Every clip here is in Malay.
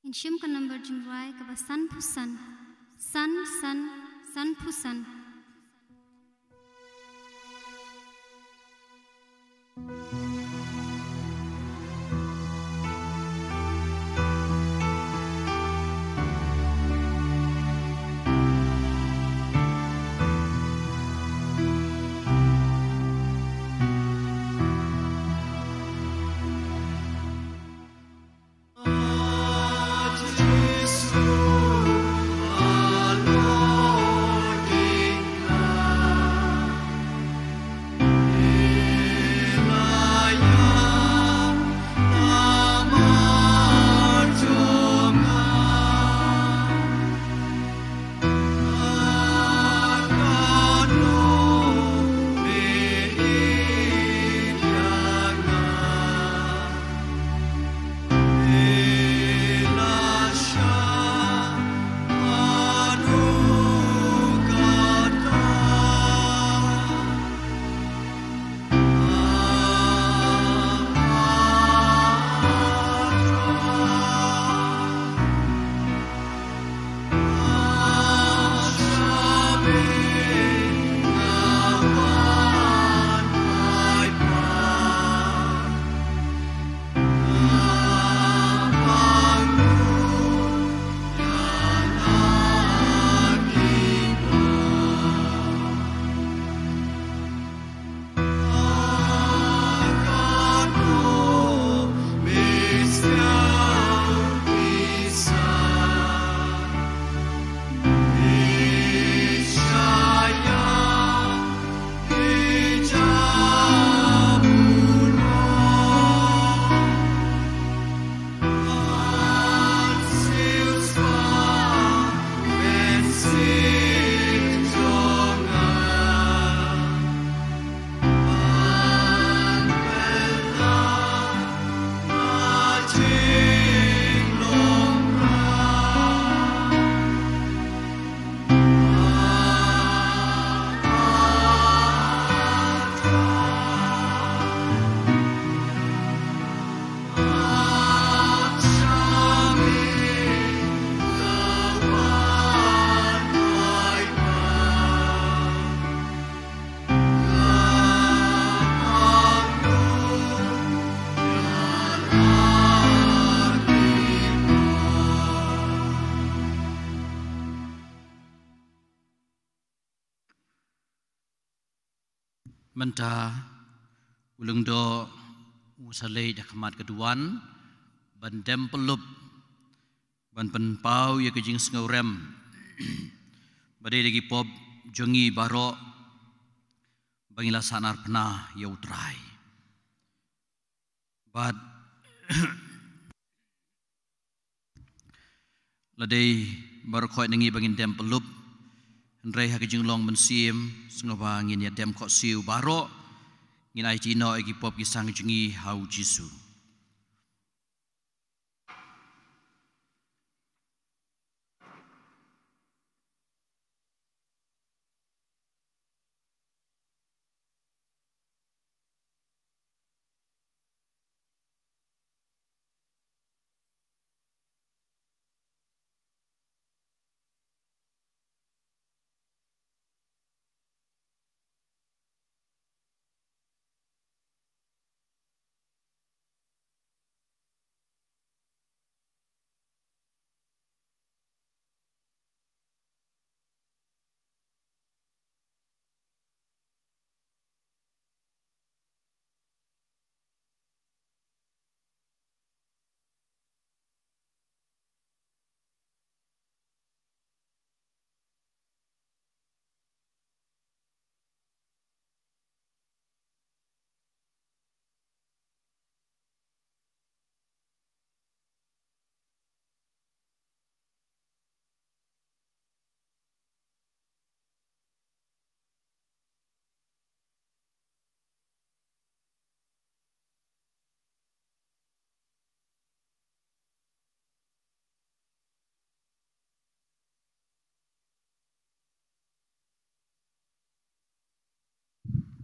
Insyum ka number jingrai ka ba san pusan. San pusan. Menta ulung do usalei dakamat keduan ban dem pelup ban penpau ya kejing sengurem badai lagi pop jongi baro bangila sanar pernah ya utrai bad ladai baru koi nengi bangin dem pelup Andrei hakijing long mensim sengoba ngin ya dem kok siu baro ngin ai tino egi pop kisang jungi hau jisu.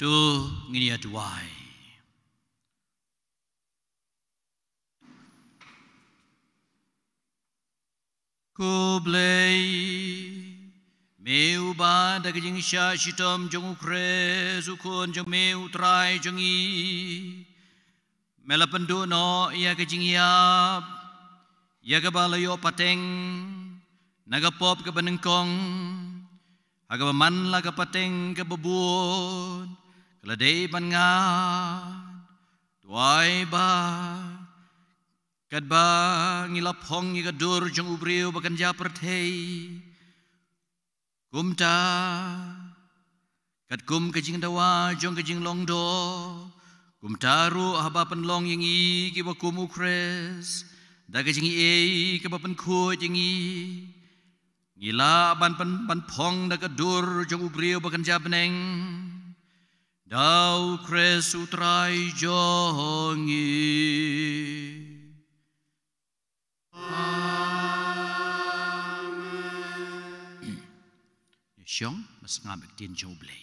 Tu ngini aduai. Kublai meu ba da jing sha shitom jong ukre sukun jong meu trai jong i melapendu no ia ke jing yap ia ke balayo pateng naga pop ke benengkong aga man la ke pateng ke bebun keladei ban ngan tuai ba kadba ngilap hong ngi gadur jong ubriu bakan japertei kumta kat kum kejing dawa jong kejing longdo kumtaru haba penlong yingi ki bakum ukres da kejing e ke bapen khu jingi ngila ban phong da gadur jong ubriu bakan jabneng dau kres utrai jongi Siang mas ngabek din joblay.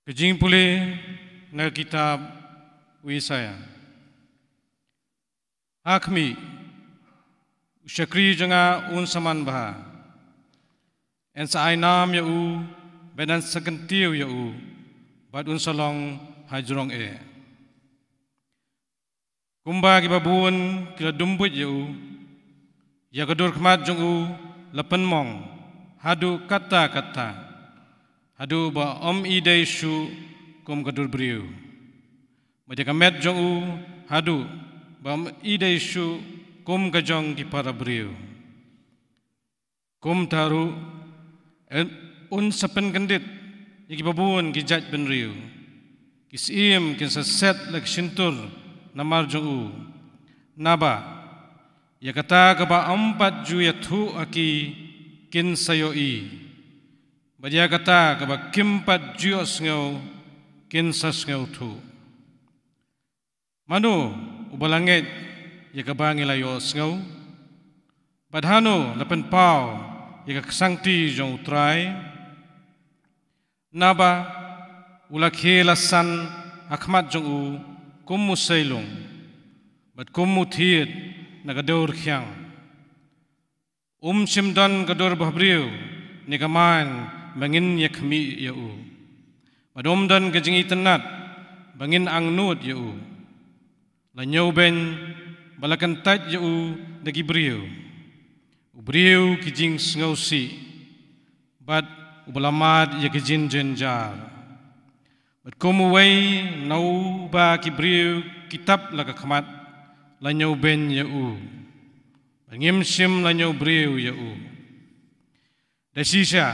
Kejing pulih na kitab Wisaya. Akmi usyakri janga un saman baha. En sa ainam ya u bedan sekentiu ya u. Bad unsalong hajrong e. Kumba ki babun kila dumbut yau. Ya kadur khmat jong u lapan mong. Hadu kata-kata. Hadu ba om idai shu kum kadur beriu. Baca kamet jong u hadu ba om idai shu kum kajong ki para beriu. Kum taru un sepen kendit. Iki babun ki jaj benriu. Ki sim ki saset lek sintur namar jong u. Naba ya kata ka ba 4 ju ya thu aki kin sayo i. Badia kata ka ba kimpat ju sngo kin sasngau thu. Manu ubalangit ya ka ba ngilayo sngo. Badhanu lapen pau ya ka sangti jong utrai. Naba ulakhe lasan akhmat jong u kummu sailung bat kummu thiet nagadur khyang simdan gadur bahbriu nigaman bangin yakhmi ya u badom dan gajingi tenat bangin angnut ya u lanyau ben balakan tat ya u dagi briu ubriu kijing ngausi bat ubalamad ya kejin jenjar. Bat kumuway nau ba kibriu kitab laga khamat lanyau ben ya u. Bangim sim lanyau briu ya u. Dasisha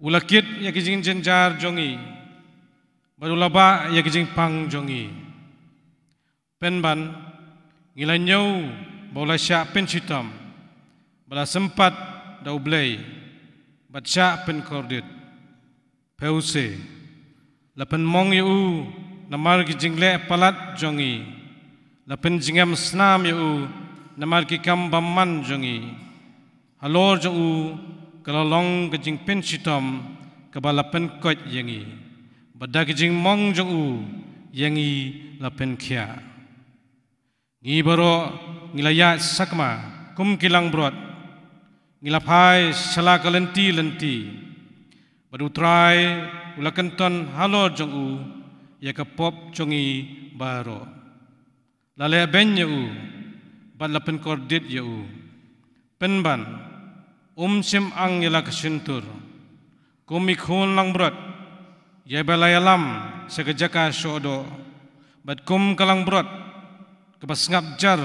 ulakit ya kejin jenjar jongi. Badulaba ya kejin pang jongi. Penban ngilanyau bola sya pensitam. Bala sempat daublay. Baca pen kordit peuse lapen mong yu namar ki jingle palat jongi lapen jingam snam yu namar ki kam bamman jongi halor jongu kalalong ki jing pen sitom kabalapen kot yangi bada ki jing mong jongu yangi lapen khia ngi baro ngilaya sakma kum kilang brot Ngilaphay sala kalenti lenti badutrai ulakanton halor jong u ya kapop jongi baro lale ben ya u balapen kordit ya u penban sim ang yala kasintur kumikhun lang brot ya balayalam sagajaka shodo bad kum kalang brot kabasngap jar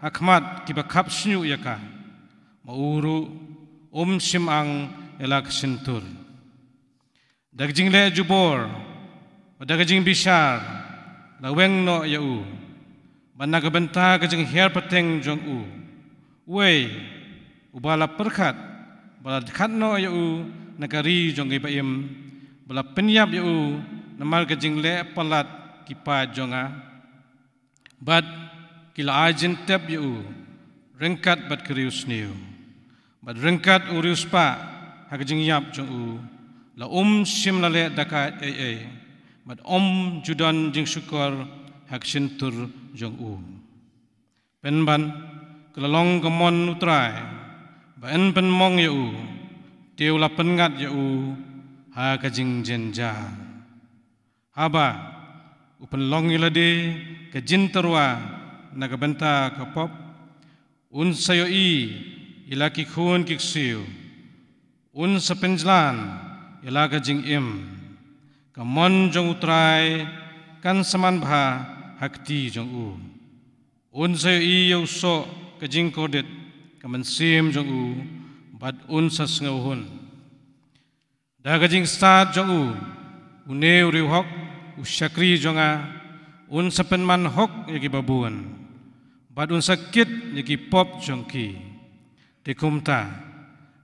akhmat kibakhap sinu yaka mauru sim ang elak sintur dagjing le jubor dagjing bishar laweng no ya u banaga benta kajing her pateng jong u we ubala perkhat bala khat no ya u nagari jong ibaim bala penyap ya u namal kajing le palat kipa jonga bat kila ajin tep ya u rengkat bat krius niu bat rengkat urius pa hak jing yap jong u la sim la le dakat mat judan jing syukur hak sintur jong u pen ban kelalong kemon utrai ban pen mong ya u teu la pengat ya u ha ka jing jenja haba upen long ilade ke jinterwa naga benta ka pop un sayo ilaki khun kiksiu un sepenjlan ilaka jing im kamon jong utrai kan saman bha hakti jong u un sayo yau so ka jing kodet kaman sim jong u bad un sasngauhun daga jing start jong u uneu riwhok usyakri jonga un sepenman hok yaki babuan bad un sakit yaki pop jongki dikumta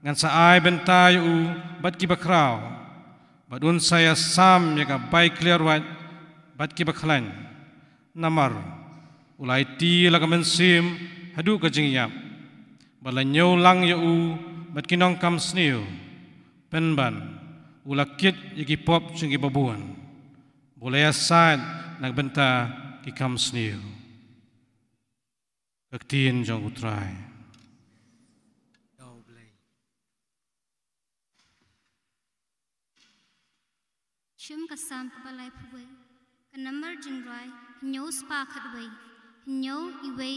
ngan saai benta yu bad ki bakrau bad un saya sam yaka bai clear white bad ki baklan namar ulai ti la kamen sim hadu ka jingyap bala nyau lang yu bad kinong kam sniu penban ulakit yaki pop jongki babuan boleh asad nagbenta ki kam sniu kaktiin jong utrai Shum kasam kabalai puwe ka number jingrai hinyo spa khatwe hinyo iwe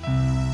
Thank you.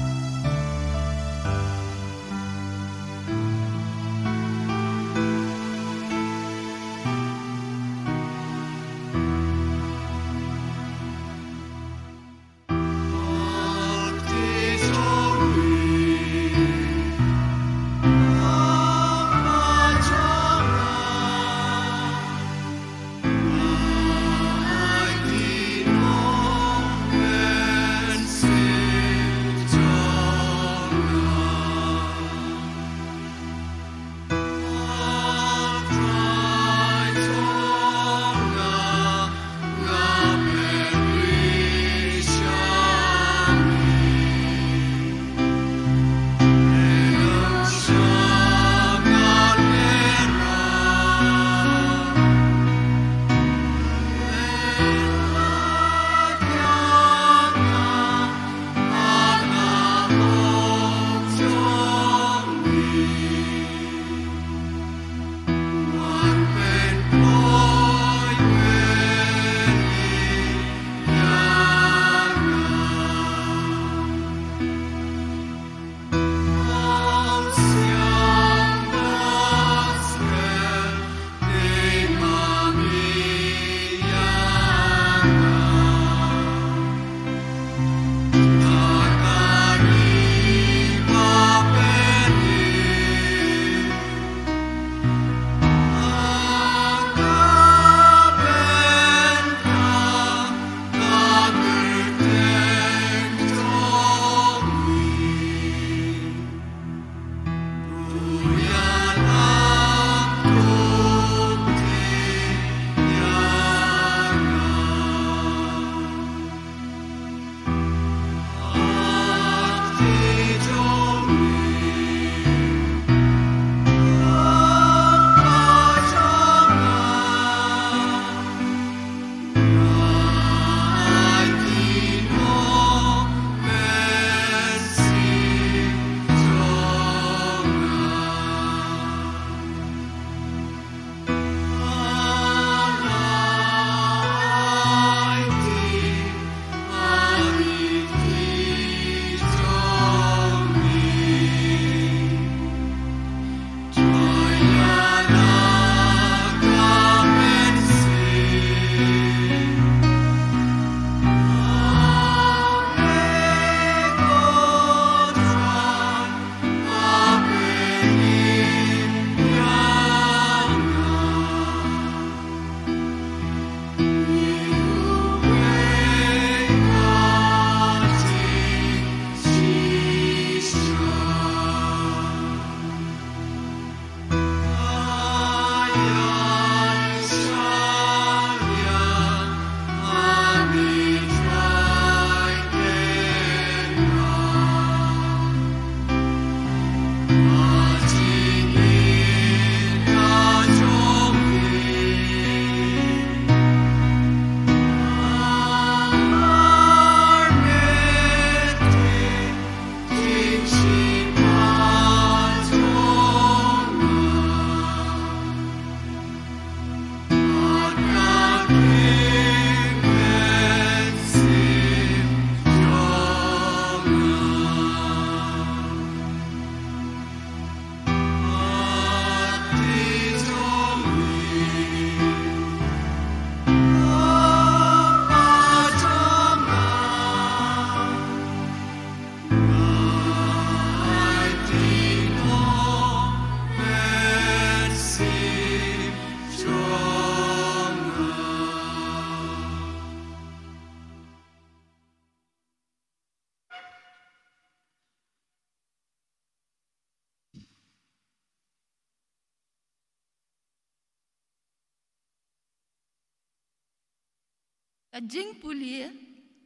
kajing puli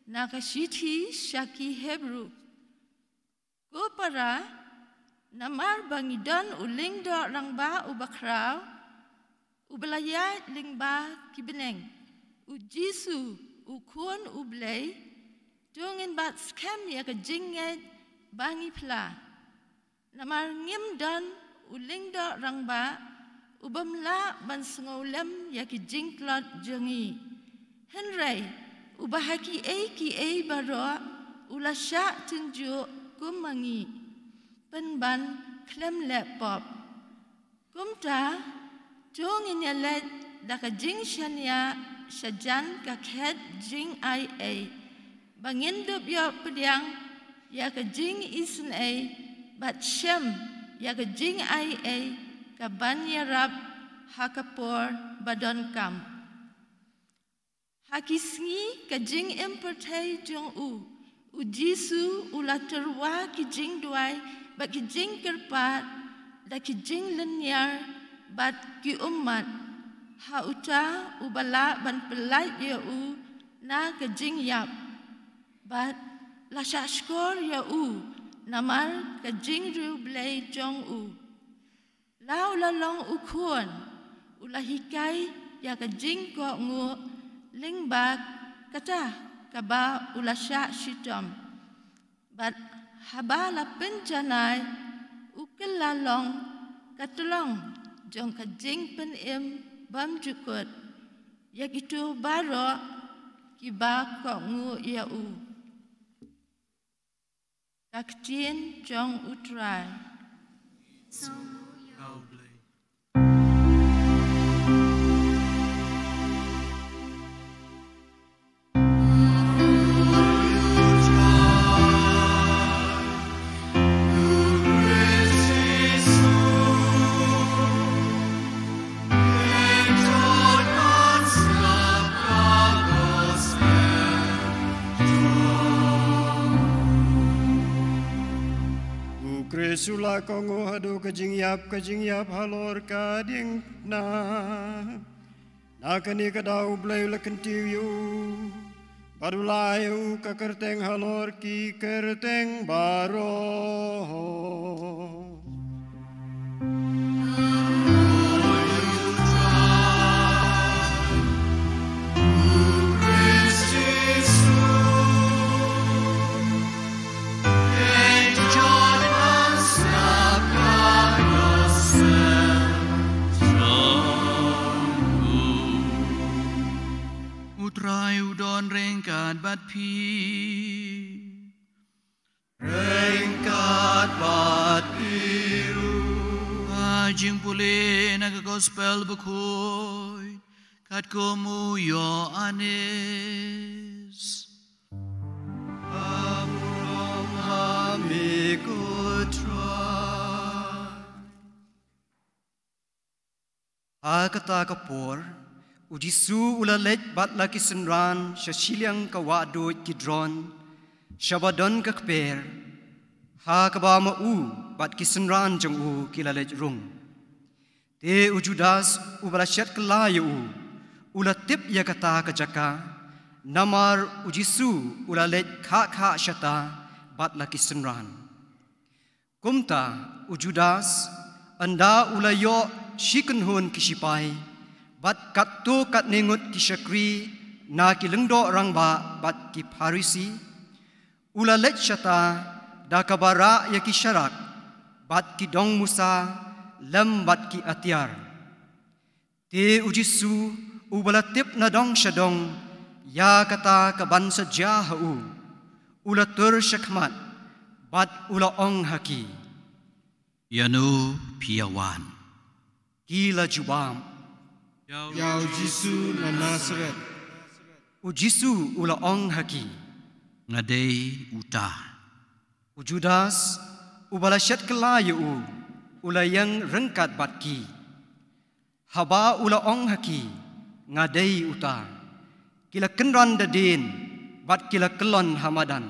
nakashiti shaki Hebrew. Ko para namar bangidon ulingdo rangba ubakraw ubalaya lingba kibeneng ujisu ukun ublay tungin bat skam ya kajinget bangi pla namar ngimdon ulingdo rangba ubamla ban sengolem ya kijingklot jongi henry ubahaki ki baro ulasya tunjuk kumangi penban klem laptop kumta jongin yalet daka jing shania shajan kakhet jing ia bangin dup yo pediang ya ka jing isen bat shem ya ka jing ia ka ban yarab hakapor badon kam hakisngi ka jing importai jong ujisu ulaterwa ki jing duai bat ki jing kerpat da ki jing lenyar bat ki umat hauta ubala ban pelai ya na ka jing yap bat la shashkor ya namar ka jing ru blai jong lau la long ukun ulahikai ya ka jing ko ngu lingbak kata kaba ulasya shitom bat haba la penjanai ukil lalong katulong jong ka jing pen bam jukut yak itu baro kiba ko ngu ya kaktin jong utrai Sula kongo hadu kajing yap halor kading na kani kadau blai lakentiu badulayu ka kerteng halor ki kerteng baro Utrai udon rengkat bat pi rengkat bat biru ajing pule naga gospel bekoi kat komu yo anes amrom amiku Akata kapor ujisu ulalet bat laki senran shashiliang kawado kidron shabadon kakper ha kabama bat kisenran jong kilalet rung te ujudas ubalashat kelayu ulatip yakata kajaka namar ujisu ulalet kha shata bat laki senran kumta ujudas anda ulayo shikenhun kisipai bat katto kat ningut kisakri na kilengdo rangba bat ki parisi ulalet shata da kabara ya kisyarak bat ki dong musa lam bat ki atiar te ujisu ubalatip na dong shadong ya kata kaban saja ulatur syakmat bat ulaong haki Yanu piawan gila jubam Yau Jisu na Nazaret ujisu ulaong haki ngadei uta ujudas ubalashat kelayu ulayang rengkat batki haba ulaong haki ngadei uta kila kenran dadin bat kila kelon hamadan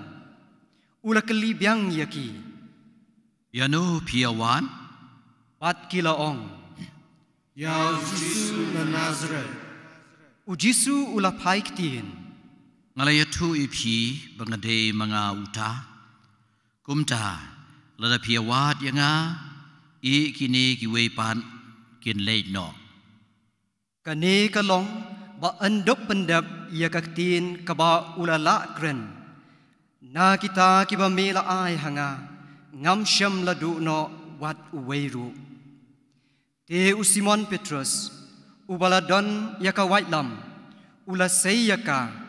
ula kelibyang yaki Yanu piawan bat kila ong Yau Jisu na Nazaret ujisu ula paiktin ngalaya tu ipi bangade mga uta kumta lada piawat yanga I kini kiwe pan kin late no Kani kalong ba andop pendap ia kaktin kaba ulala kren na kita kiba mela ai hanga ngam syam ladu no wat uweiru te usimon Petrus ubaladon yaka waitlam ula sei yaka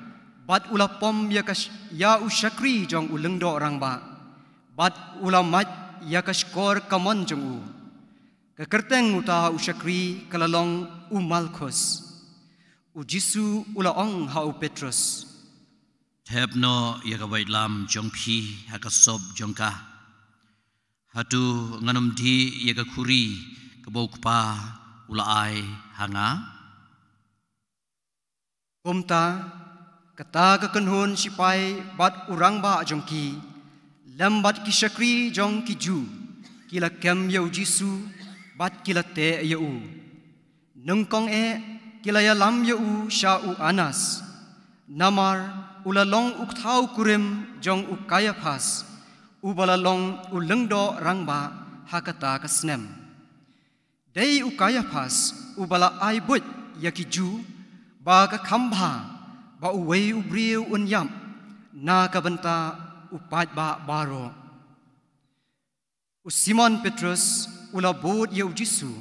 bat ula pom yaka ya usyakri jong ulengdo orang ba bat ula mat yaka skor kamon jong u kekerteng uta usyakri kalalong umalkos ujisu ula ong hau Petrus Thep no yaka waitlam jong pi haka sob jong ka hatu nganum di yaka kuri kebau kupa ula ai hanga Kumta kata kekenhun sipai bat urang ba jongki lambat ki syakri jong ki ju kila kem yau jisu bat kila te yau nengkong kila ya lam yau sha u anas namar ulalong uktau kurim jong ukaya pas ubalalong ulengdo rangba hakata kasnem dei ukaya pas ubala ai but yaki ju ba ka khamba ba uwei ubriu unyam na ka banta upat ba baro Simon Petrus ulabot yau jisu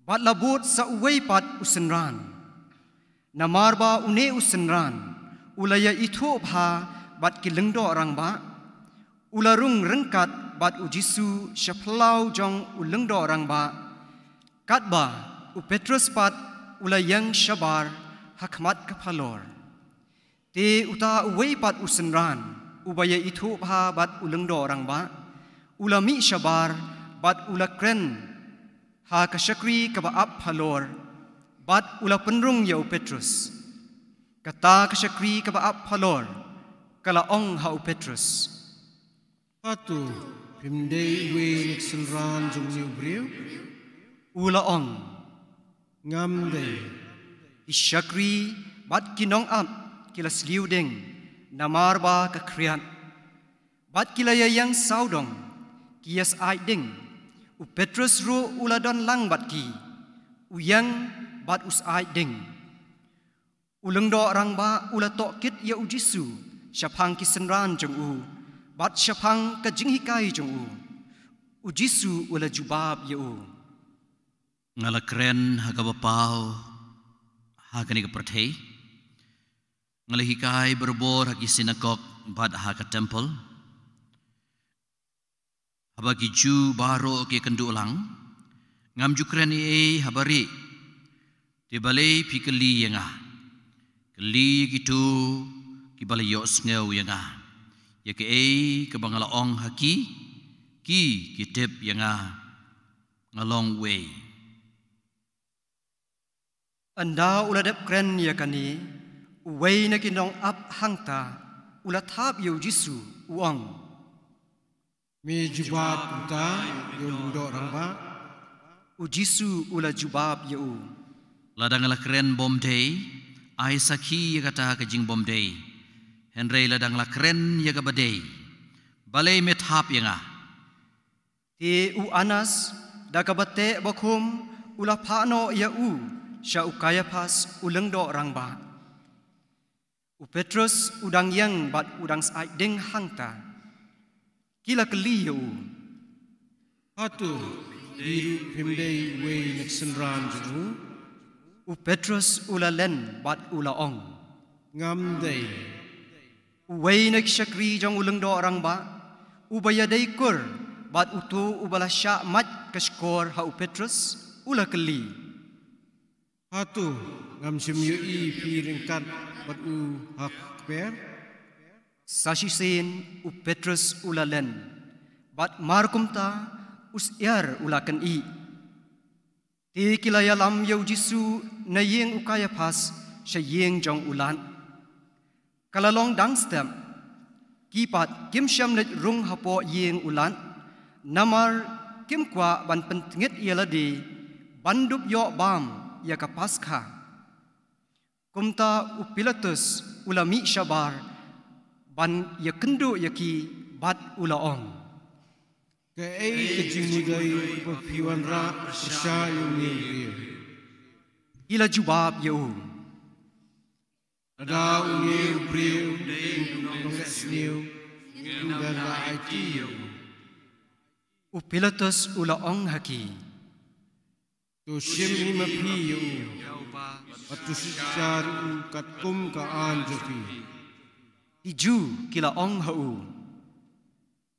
bat labot sa uwei pat usenran namar ba une usenran ulaya itu bha bat kilengdo orang ba ularung rengkat bat ujisu syaplau jong ulengdo orang ba kat ba u Petrus pat ulayang syabar hakmat kapalor te uta uwei pat usenran ubaya itu bha bat ulengdo orang ba ulami syabar bat ulakren ha kasyakri kabaap halor bat ula penrung yau Petrus kata kasyakri kabaap halor kalaong hau Petrus Patu pimdei we niksenran jong niu briu ulaong ngam dei isyakri bat kinong ap kila sliudeng namar ba kakriat bat kila yang saudong kias aiding u Petrus ru uladon lang bat ki uyang bat us aiding ulengdo orang ba ulatok kit ya ujisu syapang kisenran jong u bat syapang kajinghikai jong u ujisu ula jubab ya u ngala kren hagabapau hagani kaperthei ngala hikai berbor hagi sinagog bad haga temple habagi ju baro ke kendulang ngam jukren habari di balai pikeli yanga keli gitu ki balai yos ngau yanga ya ke ke bangala ong haki ki kitip yanga ngalong way anda uladap kren ya kani uwei na kinong ap hangta ulatap yu jisu uang me jubat uta yung do rangba ujisu ula jubab yu ladang la kren bom day ai saki kata kajing bom day henry ladang la kren ya kabadei balai methap yanga ti u anas dakabate bakum ula phano ya u sya ukaya pas ulengdo rangba u Petrus udang yang bat udang sai ding hangta kila keli yu Patu diru pimdei we niksenran jong u Petrus ulalen bat ulaong ngam dei uwei na syakri jong ulengdo rangba ubaya dei kur bat utu ubala sya mat kaskor ha u Petrus ula keli Patu ngam simyu I piringkat bat u hak per sasisin u Petrus ulalen bat markumta usyar ulakan I ti kilaya lam yau jisu na yeng ukaya pas sya yeng jong ulan kalalong dangstem kipat kim syam let rung hapo yeng ulan namar kim kwa ban pentngit yaladi bandup yo bam ya kapaskha Kumta Pilatus ulami syabar ban ya kendo yaki bat ulaong. Ke ai kejing mugai perpiwan ra persya yung nil. Ila jubab yau. Ada ungi briu nongas niu dan ra IT. Pilatus ulaong haki. Tu shim ni mapi yu. Atu sicar kat kum ka an joki. Iju kila ong hau.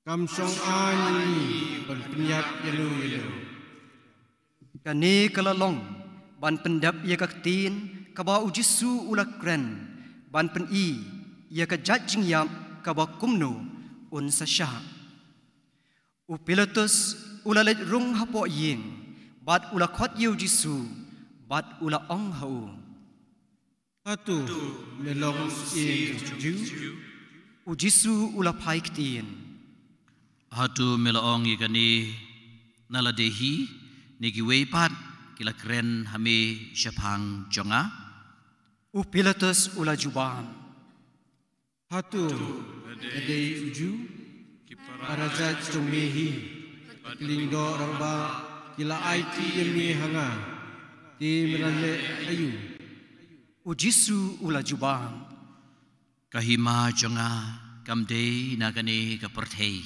Kam song an ni ban penyat yelu. Kani kalalong ban pendap ia kaktin kaba ujisu ulak kren ban pen I ia ka judging yam kaba kumno un sa syah. Pilatus ulalet rung hapo yin bat ula khot yu jisu bat ula ong hau. Atu melong si ju. Ujisu ula paik tin. Hatu melaong ikani naladehi niki weipat kila keren hame syapang jonga. Pilatus ula jubam. Hatu kadai uju Araja cumehi Lingdo ramba Kila IT yemi hanga Di merale ayu Ujisu ula jubam. Kahima jonga kamde nagane kaperthei.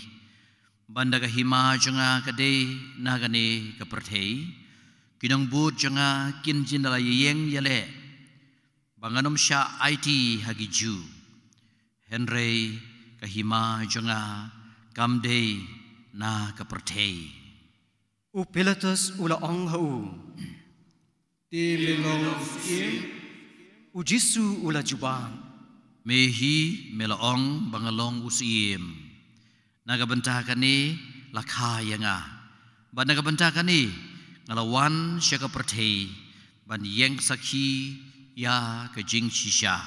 Banda kahima jonga kade nagane kaperthei. Kinong but jonga kinjin dala yeng yale. Banganom sya IT hagiju. Henry kahima jonga kamde na kaperthei. Pilatus ula ong hau. Di melong si Ujisu ula jubam. Mehi melaong bangalong usiem. Nagabentah kani lakha yanga. Ban nagabentah kani ngalawan sya kaperthei. Ban yeng sakhi ya kejing shisha.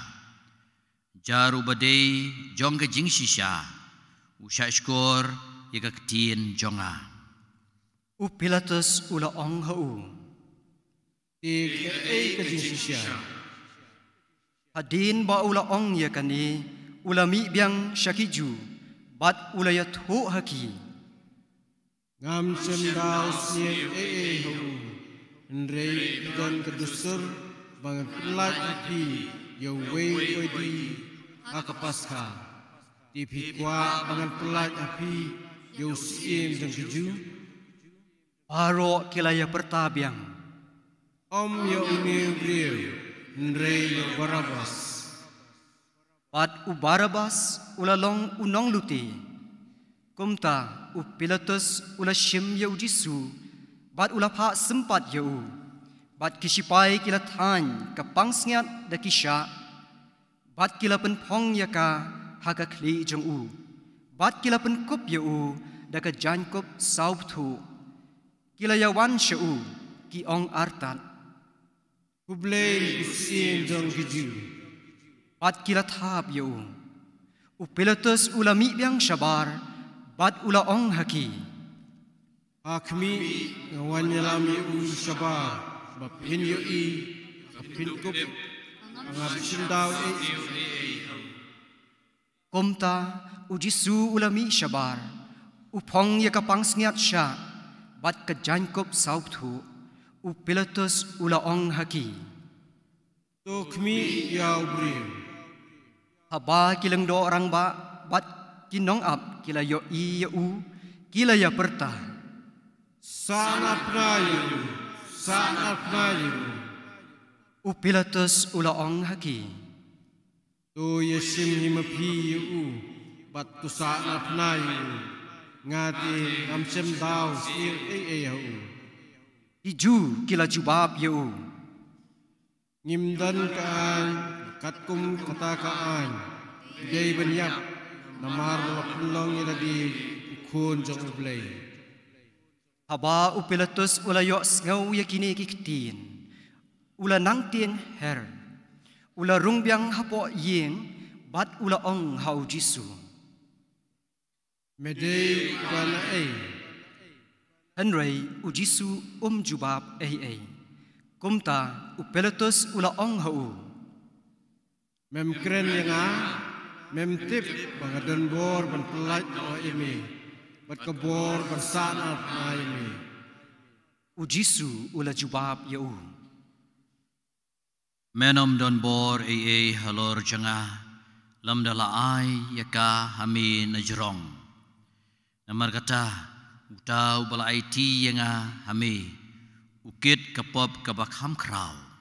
Jaru badai jong kejing shisha. Usha skor ya kaktin jonga. Pilatus ula ong hau. Di ai kajing sisya Hadin ba ula ong ya kani ulami biang syakiju bat ulayat ho haki. Ngam sendau siang ho Nrei dan kedusur Bangan pelat api Ya wei di Akapaska Di pikwa bangan pelat api Ya usim dan keju Paro kilaya pertabiang. Om ya ungi beliau Nrei ya Barabas Pat Barabas ulalong unong luti. Kumta Pilatus ula syim ya ujisu. Bat ula pa sempat ya u. Bat kisipai kila tan kapangsngat da kisya. Bat kila penpong ya ka haka kli jong u. Bat kila penkup ya u da ka jankup saubtu. Kila ya wan sya u ki ong artat. Kublai usim dan keju Bat kila thap ya u. Pilatus ula mi biang syabar. Bat ula ong haki. Hakmi ngawan yalami u syabar Bapin yu i Bapin kup Ngabishin daw Kumta ujisu ulami syabar. Upong ya kapangsngat sya. Bat kajankup saubtu. Pilatus ula ong haki. Tokmi yau beriu Haba kilang do orang ba. Bat kinong ap kila yo i ya u. Kila ya perta. Sangat penayu Pilatus ula ong haki. Tu yesim himapi yu Bat tu sangat penayu Ngati ngamsem daw Sir au Iju kila jubab ya u. Ngimdan kaan Katkum katakaan Day banyak Namar lapulong yadadi Ukun jong ublay Haba Pilatus ula yo ngaw ya kini kiktin. Ula nang tieng her. Ula rung biang hapo yeng. Bat ula ong hau jisu. Medei bana Henry ujisu jubab Kumta Pilatus ula ong hau. mem keren yang mem tip bangadan bor ban pelaj o imi bat kebor bersana na imi Ujisu ula jubab yau Menom don bor halor janga lam dala ai yaka hami najrong namar kata utau bala IT yanga hami ukit kapop kabakham krau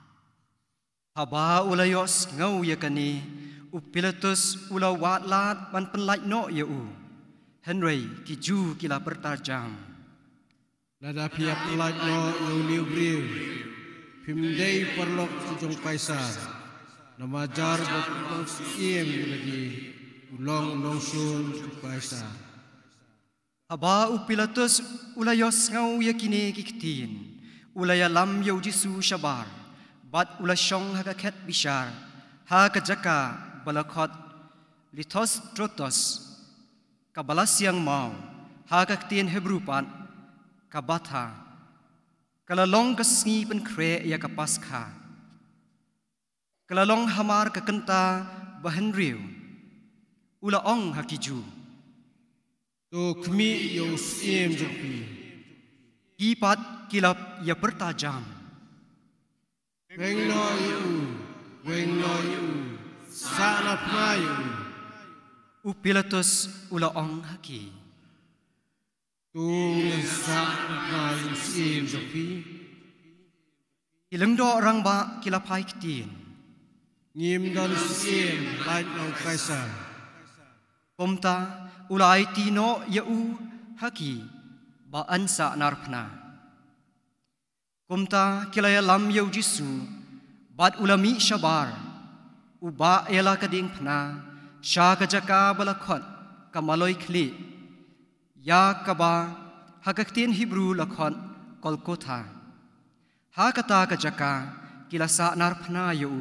Haba ulayos ngau yakani upilatus ula watlat man penlaj no yau Henry kiju kila bertajam nada pihak pelaj no new brief pimdei perlok sujung kaisar namajar bakong siem lagi ulong nongsun kaisar Haba upilatus ulayos ngau yakini kiktin ulaya lam yau jisu shabar bat ulashong hakaket bishar hakajaka balakot lithos trotos kabalasyang mau hakaktin hebrupan kabatha kalalong kasngi pen kre ya kapaskha kalalong hamar kakenta bahenriu ulaong hakiju to kmi yo siem jopi kipat kilap ya bertajam weng no yu sana pmayu upilatus ulaong haki tu sana pmayu siem jopi ilengdo orang ba kilapai kitin ngim don siem lait no kaisar pomta ulai tino yau haki ba ansa narpna kumta kilaya lam yau jisu bat ulami shabar uba ela kading phna sha kajaka balakhat kamaloi khli ya kaba hakaktin hebrew lakhon kolkotha hakata kajaka kilasa narpna yau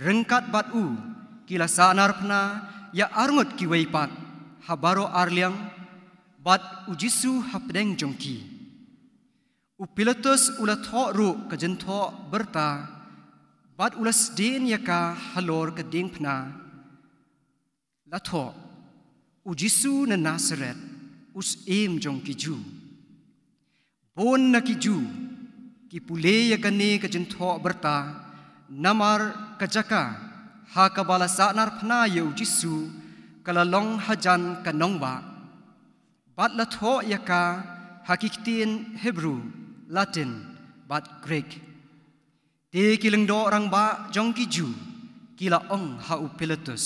rengkat bat u kilasa narpna ya arngot kiweipat habaro arliang bat ujisu hapdeng jongki upilatus ula tho ru kajen tho berta bat ulas den yaka halor kading phna la tho ujisu na Nazaret us em jongki ju bon na ki ju ki pule yakane kajen tho berta namar kajaka hakabala sanar phna ye ujisu kalalong hajan kanongba bat la tho yaka hakiktin Hebrew Latin bat Greek te kilengdo orang ba jongki ju kila ong ha upilatus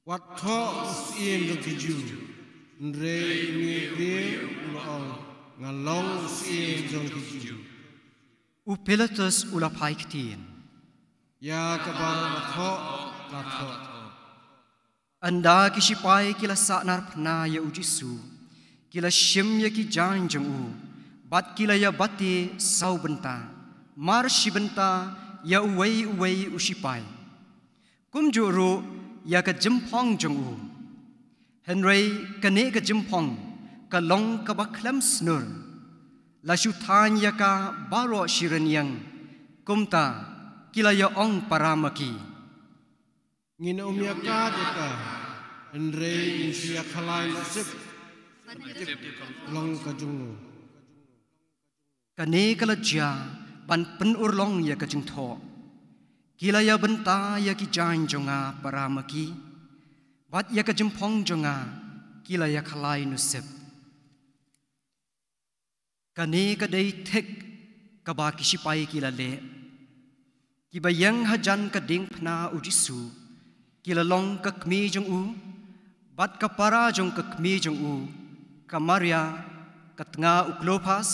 wat tho siem jopi ju nre ni de ulong ngalong siem jongki ju upilatus ulapai kitin ya kabar la tho anda kisipai kila sanar phna ya ujisu kila shim ya ki jan jong u bat kila ya bati sau benta mar shibenta ya uwei usipai kumjuru ya ka jimpong jong u Henry kane ka jimpong ka long ka baklam snur la shutan ya ka baro shiranyang kumta kila ya ong paramaki ngin omya ka deka andre insia khalai sip long ka jungu kane kala ja ban pen urlong ya ka jing tho kila ya benta ya ki jan jonga paramaki bat ya ka jimpong jonga kila ya khalai nusip kane ka dei thek ka ba ki sipai kila le ki bayang hajan ka ding phna ujisu kila long ka kmi jong u bat ka para jong ka kmi jong u ka Maria ka tnga u Clopas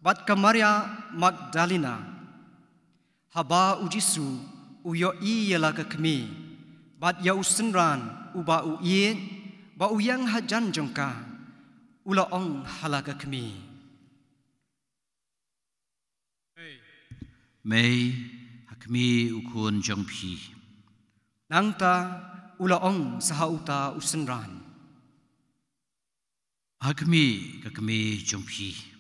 bat ka Maria Magdalena haba ujisu uyo i yala ka kmi bat ya usenran uba u ie ba uyang hajan jong ka ula ong hala ka kmi May hakmi ukun jong pi nangta ula ong sahauta usenran hakmi kakmi jong pi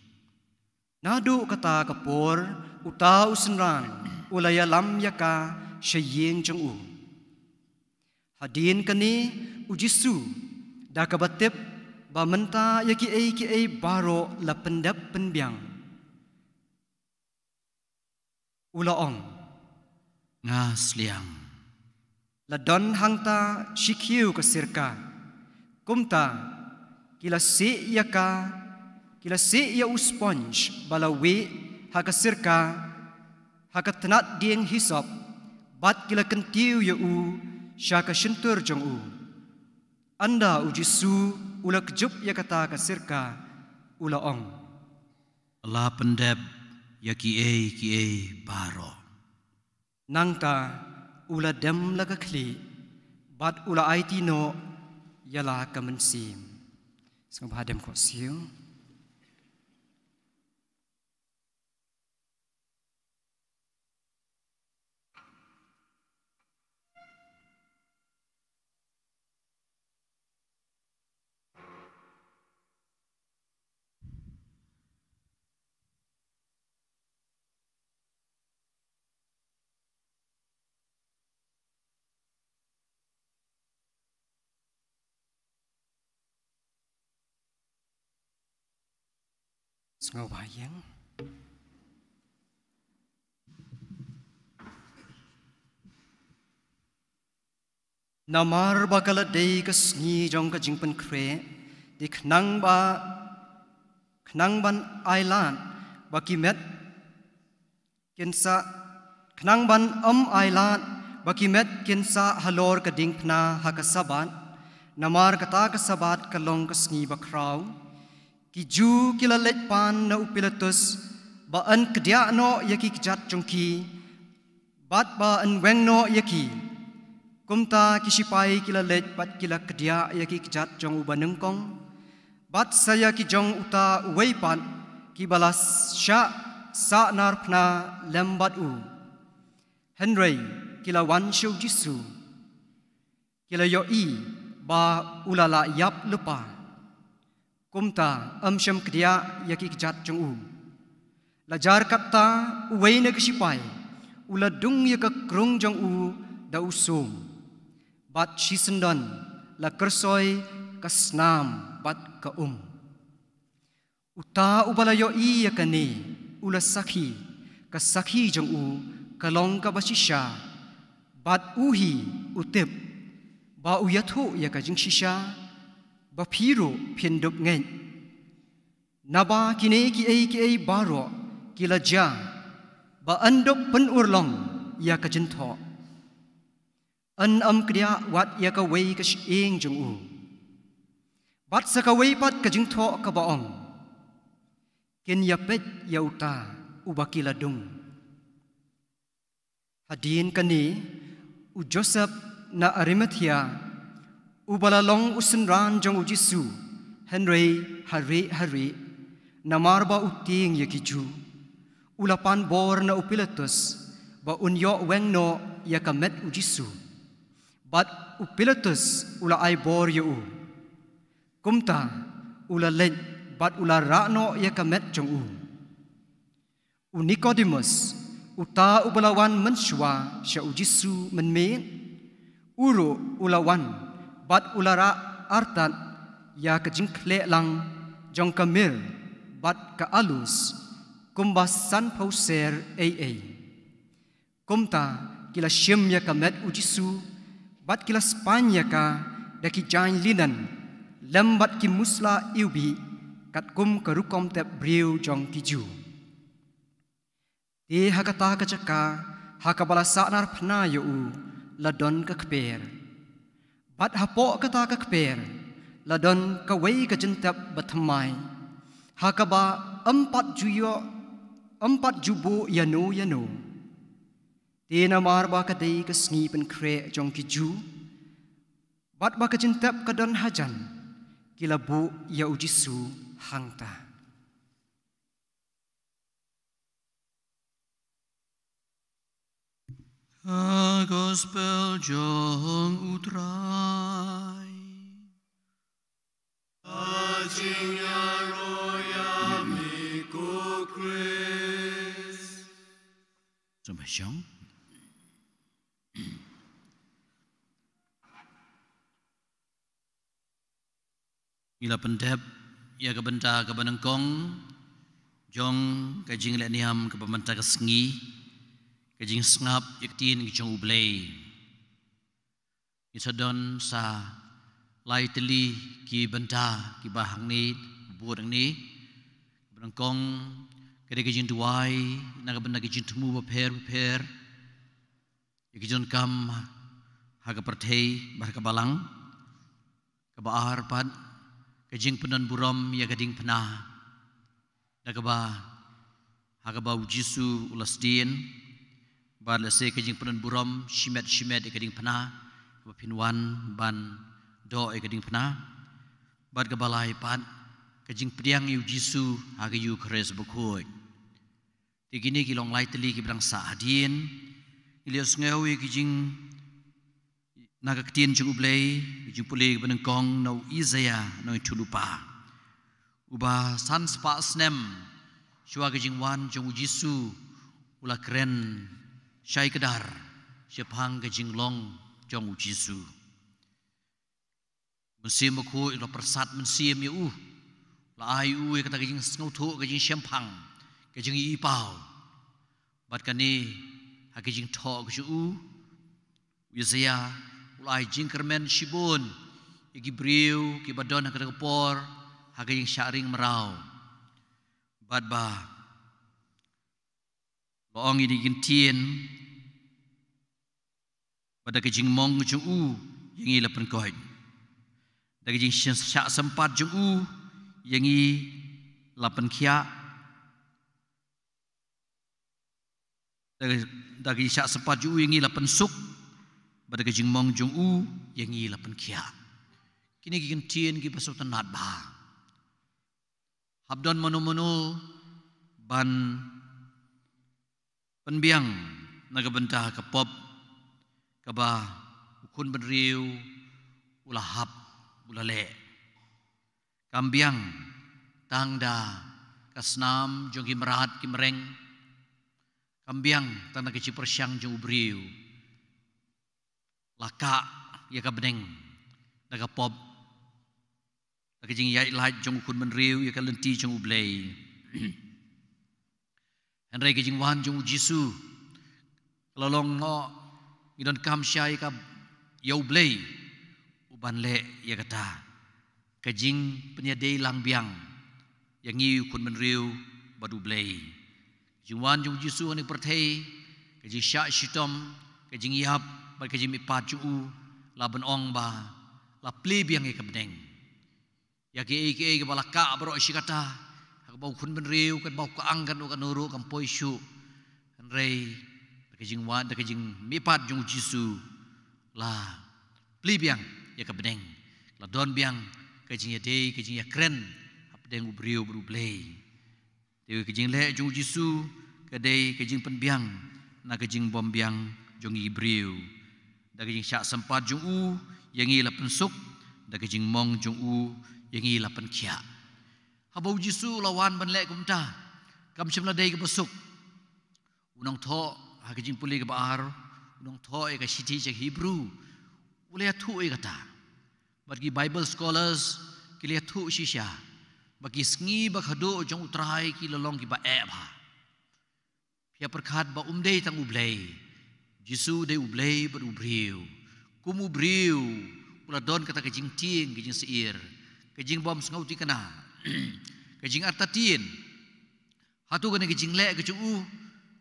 nadu kata kapor uta usenran ulaya lam yaka syayeng jong u hadin kani ujisu da kabatip ba menta ya ki ai baro la pendap penbiang ulaong ngasliang la don hangta shikiu ka sirka kumta kila se ya u sponge balawe haka sirka haka tenat dieng hisap bat kila kentiu ya u syaka syentur jong u anda ujisu ula kejup ya kata ka sirka ula ong Allah pendep ya ki baro nangta ula dem la ka kli bat ula aiti no yala ka mensim sing bahadem ko siu Ngau bayang namar bakala dei ka sngi jong ka jingpen kre di knang ban island baki met kinsa knang ban island baki met kinsa halor ka dingpna hakasabat namar kata kasabat kalong ka sngi bakraw Kiju kila let pan na upilatus ba an kedia no yaki kejat jongki bat ba an weng no yaki kumta kisipai kila let bat kila kedia yaki kejat jong ubanengkong bat saya ki jong uta uweipan ki balas sya sa narpna lembat u Henry kila wan show jisu kila yo i ba ulala yap lupa kumta syam kedia yaki kejat jong u lajar kata uwei na kisipai ula dung yaka krung jong u da usum bat shisendon la kersoi kasnam bat ka uta ubalayo i yakani ula sakhi jong u kalong ka basisha bat uhi utip ba uyathu yaka jing shisha Bapiro pindup ngeng naba kini ki baro kila ja ba andop penurlong ya ka jentho an kria wat ya ka wei ka ing jong u bat sa ka wei pat ka jentho ka baong kin ya pet ya uta ubakila dung hadin kani u Joseph na Arimathea ubalalong usenran jong ujisu Henry hari namarba uting yakiju ulapan bor na upilatus ba unyo wengno yakamet ujisu bat upilatus ula ay bor yu kumta ula len bat ula rano yakamet jong u Nicodemus uta ubalawan menswa sya ujisu menmen uru ulawan bat ulara artat ya kejingkle lang jong kamir bat ka alus kumbasan pauser kumta kila syem ya kamet ujisu bat kila Spanya ka daki jain linan lembat ki musla iubi kat kum karukom tep briu jong kiju ti hakata kacaka hakabala sanar phna yu ladon ka kper bat hapo kata ka kper ladon ka wei ka jentap batmai hakaba 4 jubo yano tina marba ka dei ka sngi pen kre jong ki ju bat ba ka jentap ka don hajan kilabu ya ujisu hangta Gospel jong utrai Ajinya roya miku Chris Sampai ila pendep ya ke benta ke benengkong jong ke jing le niam ke pementa ke sengi ke jing sengap yaktin ke jong ublei isadon sa lai teli ki benta ki bahang ni buat ni benengkong ke jing duai na ke benda ke jing temu beper ke jong kam ha ke perthei bar ke balang ke baar pad kejing penan buram ya gading penah dagaba hagaba ujisu ulasdien bar lese kejing penan buram shimet ya gading penah pinwan ban do ya gading penah bar gabalai pad kejing priang ujisu haga yu kres bukoi tigini kilong lai teli ki brang sa hadien ilios ngewi kejing naga ketien jeng ublei jeng pulih benengkong nau Isaiah nau tulupa uba san spa snem shua ke jeng wan jeng ujisu ula keren syai kedar syepang ke jeng long jeng ujisu mensim aku ila persat mensim ya la ai kata ke jeng ngau thu ke jeng syempang ke jeng ipau bat kani ha ke jeng tho ke Isaiah ulai jingkermen shibun igi briu ki badon hakada kepor haga yang syaring merau badba loong ini gintien pada kejing mong jung yang i lapan koi da kejing syak sempat jung yang i lapan kia da kejing syak sempat jung yang i lapan suk pada kejing mong jung yang i lapan kia kini gigen tien gi pasau tanat ba habdon mono ban penbiang naga bentah kapop kaba ukun benriu ulahap ulale kambiang tangda kasnam jong gi merat ki mereng kambiang tangda keci persyang jong ubriu laka ya ka beneng daga pop daga jing yai lai jong kun menriu ya ka lenti jong ublei henry ke jing wan jong jisu lolong ngo ngidon kam syai ka ya ublei uban le ya kata ka jing penyadai lang biang yang ngi kun menriu badu ublei jing wan jong jisu ni perthei ka jing sya shitom ka jing yap bar ke jimi paju la ben ong ba la pli biang ke beneng ya ke balaka bro sikata ka bau kun ben riu kan bau ka angkan kan nuru kan poisu kan rei ke jing wan ke jing mi pat jung jisu la pli biang ya ke beneng la don biang ke jing ya dei ke jing ya kren ap deng ubriu bru blei de ke jing le jung jisu ke dei ke jing pen biang na ke jing bom biang jung ibriu da kejing syak sempat jung yang i lapan suk da kejing mong jung yang i lapan kia habau jisu lawan ban lek kumta kam shimla dei ke besuk unang tho ha kejing puli ke baar unang tho e ka siti cek Hebrew ule thu e kata bagi Bible scholars ki le thu shisha bagi sngi ba khado jong utrai ki lolong ki ba e ba pia perkhat ba umdei tang ublei Jisu de ublei ber ubriu kumu briu pula don kata kejing ting kejing seir kejing bom sengau ti kana kejing artatin hatu kena kejing le kejung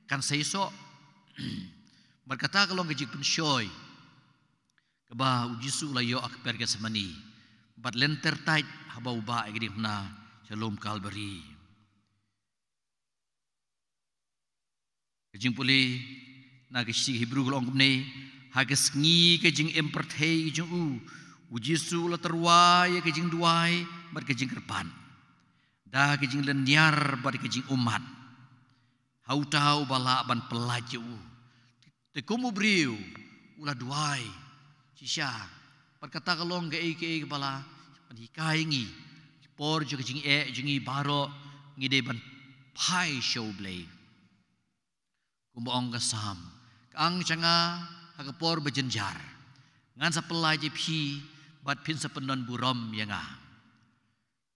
kan seiso berkata kalau kejing pensyoy keba ujisu la yo akper ke semani bat lenter tait haba uba gedi na shalom kalbari kejing puli na kesi Hebrew kolong kumne hages ngi kejing emperthei kejing ujisu la terwai kejing duai bar kejing kerpan da kejing lenyar bar kejing umat hau tau bala ban pelaju te kumu briu ula duai sisya berkata kalong ke bala panikai ngi por jo kejing jingi baro ngi de ban pai show blay kumbaong kasam ang changa hakapor bejenjar ngan sa pelai pi bat pin sa penon burom yanga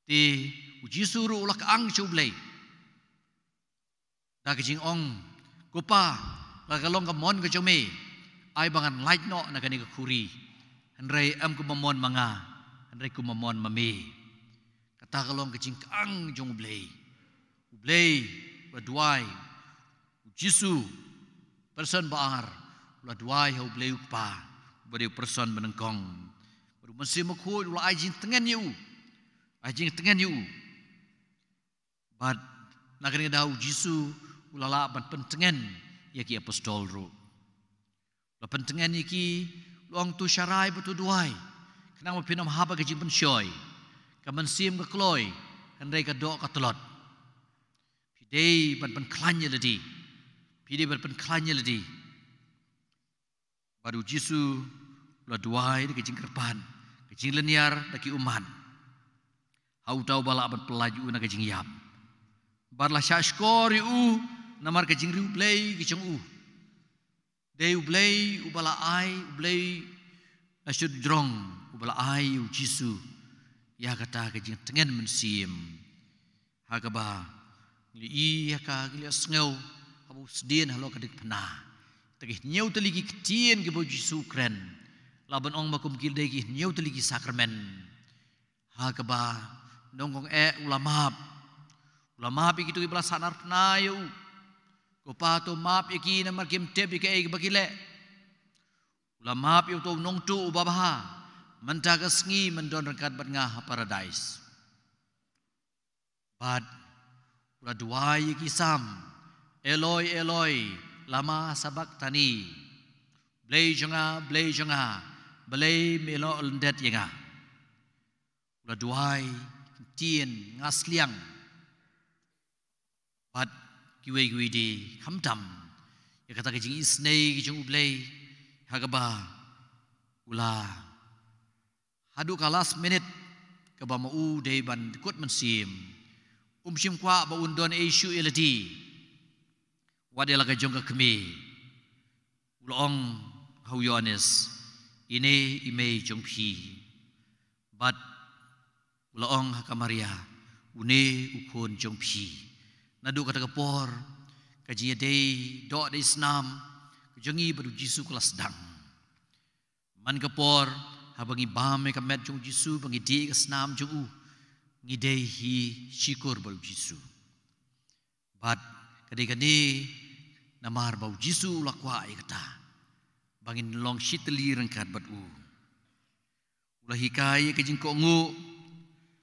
ti Jisu ru ulak ang chublay da kajing ong kupa la kalong kamon ka chome ai bangan light no na kani ka khuri hanrai am ku mamon manga hanrai ku mamon mame kata kalong kajing ang jong blay badwai Jisu person baar badwai hau blay pa bade person benengkong baru masih makhu ula ajing tengen yu But nakani daw Jisu ulala ban pentengen yaki apostol ru. La pentengen yaki luang tu syarai betu duai. Kenang pinam haba ke jing pensoi. Kaman sim ke kloi. Handai ka dok ka telot. Pidei ban klanya ledi. Baru Jisu ula duai ke jing kerpan. Ke jing leniar daki uman. Hau tau balak ban pelaju na ke jing yap. Barlah syashkori namar ke jing riu blay ke jing Dei blay bala ai blay asyud drong bala ai Jisu ya kata ke jing tengen mensim hakaba li ya ka gili asngau abu sedien halo kadik pena tagih nyau teligi ketien ke bo Jisu kren laban ong makum kil dei nyau teligi sakramen hakaba nongkong ulama pi kitu ibla sanar pnayu ko pato map iki na markim tep iki e bakile ulama pi to nongtu babaha mentaga sngi mendon rekat bat ngah paradise bad ula duai iki sam Eloi lama sabak tani blay jonga belai melo lendet yenga ula duai tien ngasliang But kiwe di hamdam ya kata ke jing isnei ke jing ublay hagaba ula hadu ka last minute ke ba mau dei ban kut mensim sim kwa ba undon issue eladi wadela ka jong ka kemi ulong how yones ine ime jong phi but ulong hakamaria une ukon jong phi nadu kata kapor kaji dei do dei snam jongi baru Jisu kelas dang man kapor habangi bame kamet jong Jisu bangi dei snam jong ngi dei hi syukur baru Jisu bat kadai namar bau Jisu lakwa ai kata bangin long shitli rengkat bat ulah hikai ke jing ko ngu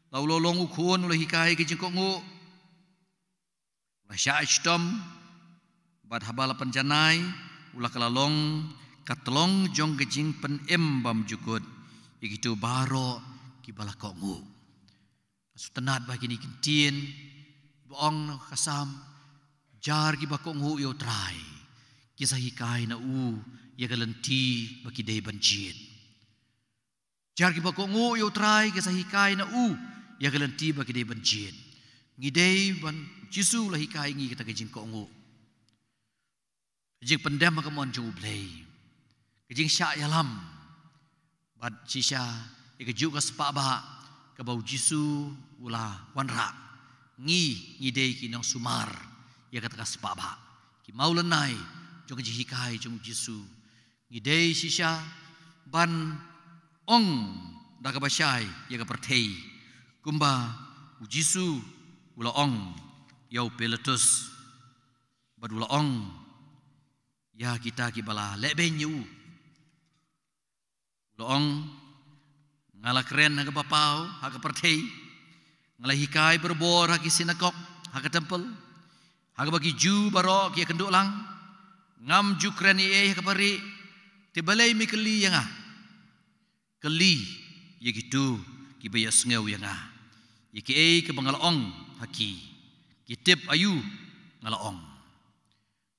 laulolong ukun ulah hikai ke jing ko ngu Masya Ishtom Bad habala penjanai Ulah kalalong Katlong jong kejing pen embam jukut Ikitu baro Kibala kongu Sutenat bagi ni kintien Boong kasam Jar kiba kongu yo trai Kisah hikai na Ya kalenti bagi day banjit Jar kiba kongu yo trai Kisah hikai na Ya kalenti bagi day banjit Ngidei ban Jisu lah hikai ngi kita kejing kongu. Kejing pendam makamon jung ublay. Kejing syak yalam. Bad sisya ikeju ka sepaba ka bau Jisu ulah wanra. Ngidei ki nang sumar ya kata ka sepaba. Ki mau lenai jung kejing hikai jung Jisu. Ngidei sisya ban ong da ka basyai ya ka pertei. Kumba Jisu ulah ong Yau peletus badula ong ya kita kibala lebenyu loong ngala keren haga papau haga pertei ngala hikai berbor hagi sinagog haga tempel haga bagi ju baro kia kenduk lang ngam ju keren haga pari tibalai mi keli yang keli ya gitu kibaya sengau yang ya ki ke bangalaong haki Kitip ayu ngalaong.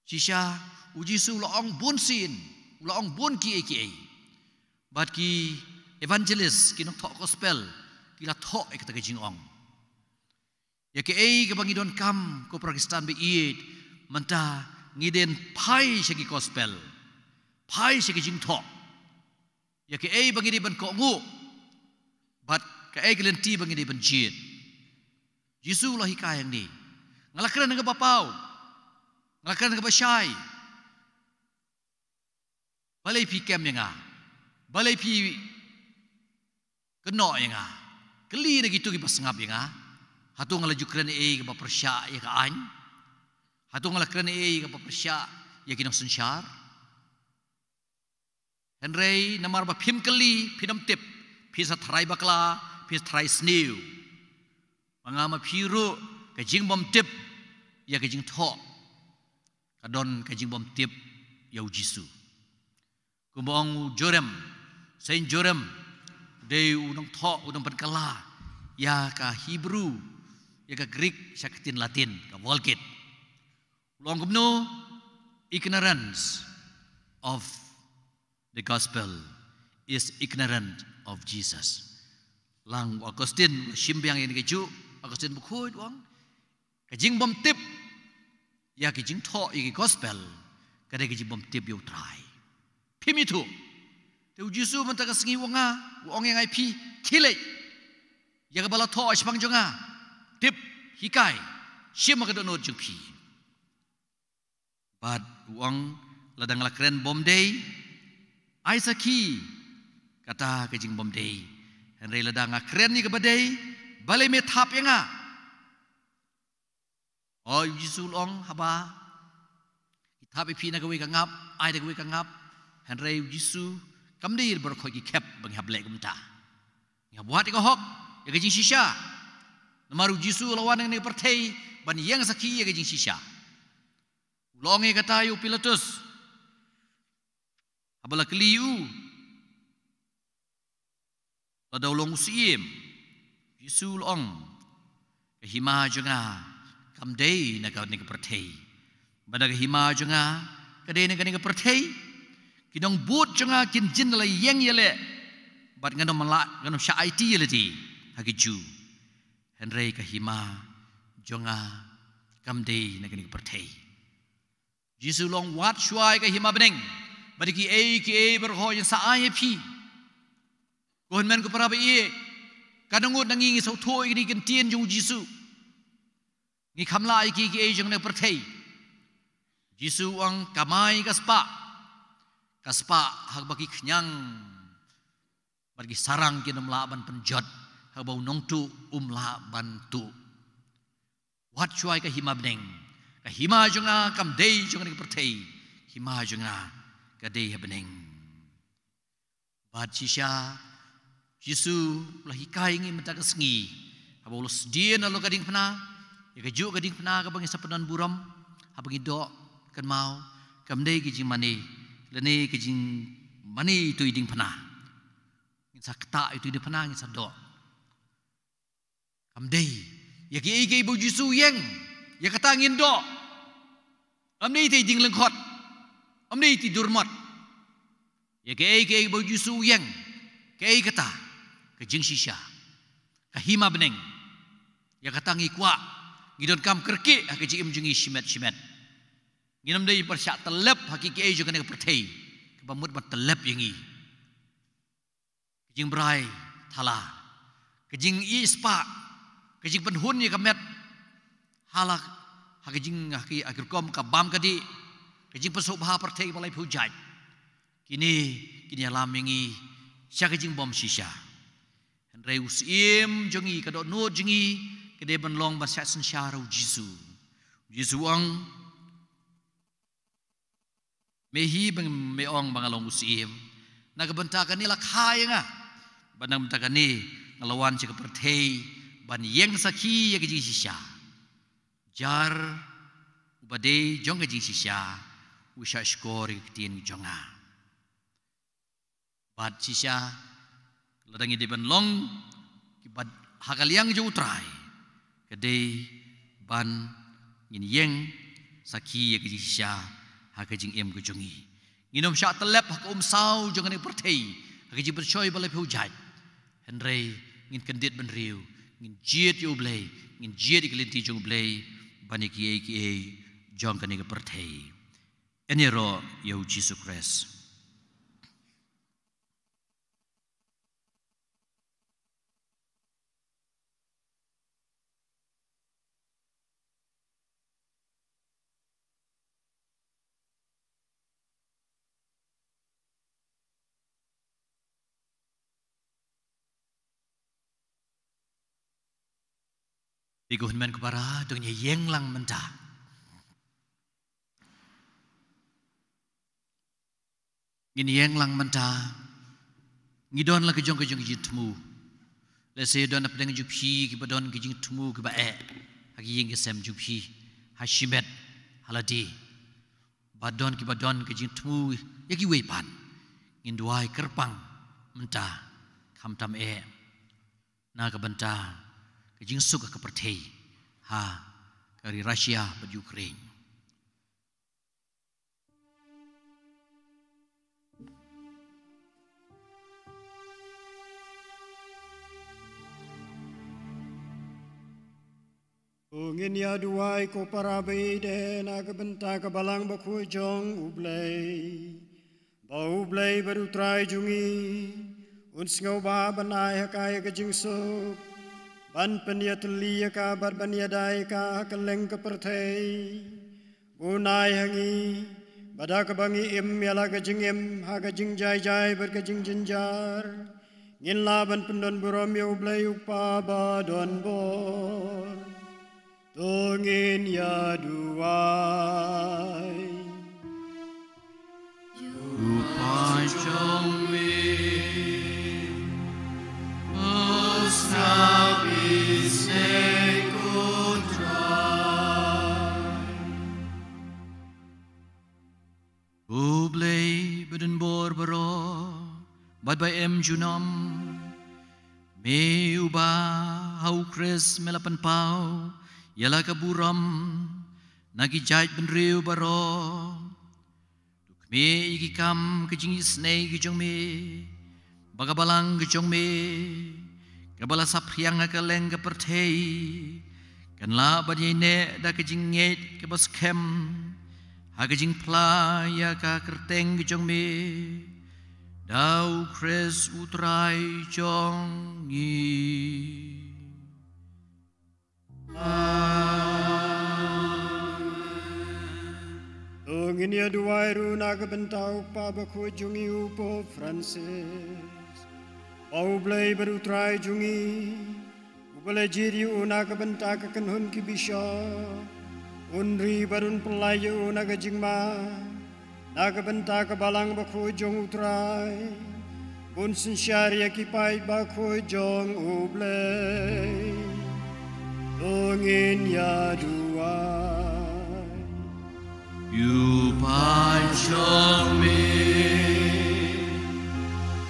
Sisya Jisu laong bun sin, laong bun ki. Bat ki evangelist ki nok thok gospel, ki la thok kata ke jingong. Ya ke bangidon kam ko Pakistan be iet menta ngiden pai segi gospel. Pai segi jing thok. Ya ke bangidi ban ko ngu. Bat ke gelenti bangidi ban jit. Yesus lah hikayah yang ni. Ngalakran dengan bapau. Ngalakran dengan basyai. Balai pi kem yang ah. Balai pi kenok yang ah. Keli na gitu ki pasengap yang ah. Hatu ngalaju kran ke bapersya ya ka an. Hatu ngalakran ke bapersya ya kinong sensyar. Henry namar ba phim keli pinam tip. Pisa tharai bakla, pisa tharai snew. Mangama piru kajing bom tip ya kajing thok. Kadon kajing bom tip ya Yesu. Kumbang Jorem, Saint Jorem, de unang thok unang pankala ya ka Hebrew, ya ka Greek, ya ka Latin, ka Volkit. Long kumno ignorance of the gospel is ignorant of Jesus. Lang Augustine simbiang ini keju, Augustine bukuy wang kajing bom tip ya kajing thok iki gospel kadai kajing bom tip yo try. Pim itu. Teu Yesus mentaka sengi wanga, wong yang IP kilai. Ya ka bala thok asbang jonga. Tip hikai. Sim ka dono jupi. Bad wong ladang lakren bom day. Aisaki kata kajing bom day. Henry ladang akren ni kabadai balai me thap yang oh Yesus long haba. Thap ipi na gawe kangap, ai da gawe kangap. Henry Yesus kamdir berkhoi ki kep bang hablek kumta. Ya buat ko hok ya kajing shisha. Namaru Yesus lawan yang pertai ban yang saki ya kajing shisha. Longe kata yu Pilatus. Habala keliu. Ladau long usim. Yesus long hima jonga kamdei na ka ni pertai. Bada hima jonga kadai na ka ni pertai. Kidong but jonga kin jin la yang yele bat ngano malak ngano sha IT yele ti hagi ju Henry ka hima jonga kamdei na kini pertai Jesu long wat shuai ka hima beneng badiki ki berho yang sa ai pi kon men ko para be kadang ngut nangi so thoi ni kin tien jung Jesu ni khamla ki jong na pertai Jesu ang kamai ka spa kaspa hak bagi kenyang bagi sarang kinam laban penjot hak bau nongtu laban tu wat cuai ka hima beneng ka hima jonga kam dei jonga ni pertai hima jonga ka dei beneng bat sisya Yesu lahi kai ngi mata kesengi hak bau sedien lo gading pena ya keju gading pena ka bangi sapenan buram hak bagi dok kan mau kam dei ki jimani lene kejing mani itu iding panah. Ngin sakta itu iding panah ngin sadok. Kamdei ya ki ibu Yesu yang ya kata ngin dok. Amdei ti iding lengkot. Amdei ti durmat. Ya ki ibu Yesu yang ki kata kejing sisya. Kahima beneng. Ya kata ngi kwa ngidon kam kerki kejing imjungi shimet. Nginam dai persyak telep hakiki juga kena pertai. Kebamut mat telep yangi. Kejing berai thala. Kejing ispa. Kejing penhun ya kamet. Halak hakijing haki agirkom kabam kadi. Kejing pesuk baha pertai balai pujaj. Kini alam yangi. Sya kejing bom sisya. Henry usim jongi kadok nut jongi kede benlong basyak sensyaru Jesu. Jesu ang mehi bang meong bangalong usim nagabentakan ni lakhai nga banang bentakan ni ngalawan ci kepertei ban yeng saki ya gijing sisya jar ubade jong gijing sisya usha skor kitien jonga bat sisya ladangi di banlong kibat hakaliang jo utrai kede ban ngin yeng saki ya gijing sisya hakajing em kujongi nginom syak telep hak sau jangan ni pertai hakajing bercoy balai hujat Henry ngin kendit benriu ngin jiet yo blai ngin jiet iklinti jong blai baniki jong kani pertai enero yo Jesus Christ Iguh men kubara dongnya yeng lang menta. Ngin yeng lang menta. Ngidon la kejong kejing temu. Lese don apdeng jupi ki badon kejing temu ki bae. Hagi yeng kesem jupi. Hashimet haladi. Badon ki badon kejing temu yaki weipan. Ngin duai kerpang menta kam tam na ka benta kejing suka ke pertei ha kari Rusia ber Ukraine. Ungin ya duai ko parabai de na ka benta ka balang bakui jong ublay. Bau ublay baru trai jungi. Uns ngau ba banai hakai ka jingsuk. Ban penia telia ka bar bania dai ka keleng ka pertei. Bunai hangi. Bada ka bangi im yala ka jingim ha ka jing jai jai bar ka jing jinjar. Ngin laban pendon burom ya ublay upa ba don bor. Tungin ya duai Rupa jong we Osabis ekutrai Ublay beden bor baro Bad by em junom Me uba hau kres melapan pau Yala kaburam nagi jait benriu baro Duk me iki kam kejing isnei kejong me Bagabalang kejong me Kabala sapriang akaleng kepertei Kan la badye ne da kejing nget kebas kem Ha kejing playa ka kerteng kejong me Dau kres utrai jong i Tungin ya duai runa ka bentau pa bakui jungi upo Francis. Pau blay baru trai jungi. Ubale jiri una ka benta ka kenhun ki bisya. Unri barun pelai una ka jingma. Na ka benta ka balang bakui jong utrai. Bun sensyari ki pai bakui jong ublay. Tungin ya duai You panjang me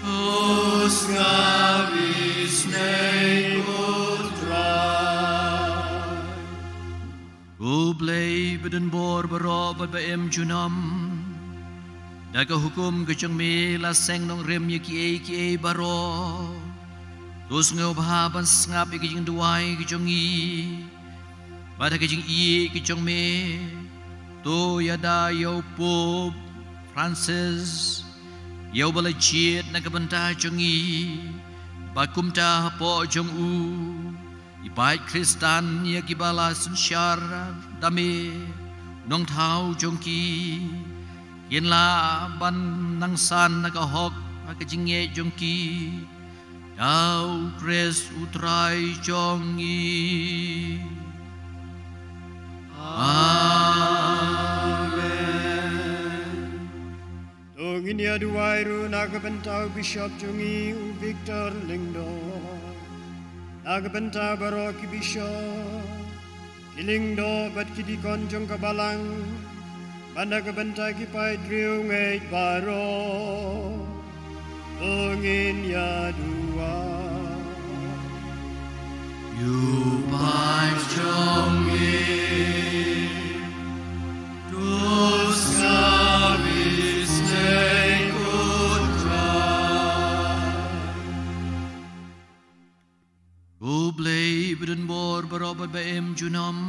Os ngabis nei utrai Ublay beden bor berobot ba em junam Daga hukum kejong me la seng nong rem ye ki baro Tus ngau bahaban ngap kejing duai kejong i Bada kejing i kejong me To yada yau pop Francis Yau bala jiet na kabenta jong i Bakum ta po jong u Ibai Kristan ya kibala sunsyar dame Nong tau jong ki Yen la ban nang san na kahok na kejing ye jong ki Dau kres utrai jong i Amen Tungin ya duai runa ka bentau Bishop jungi u Victor Lingdo Na ka benta baro ki Bishop Kilingdo bat ki dikon jong ka balang Banda ka benta ki pai driu ngai baro Tungin ya duai You panjang Dos ngabis nei utrai Ublay beden bor berobat ba em junam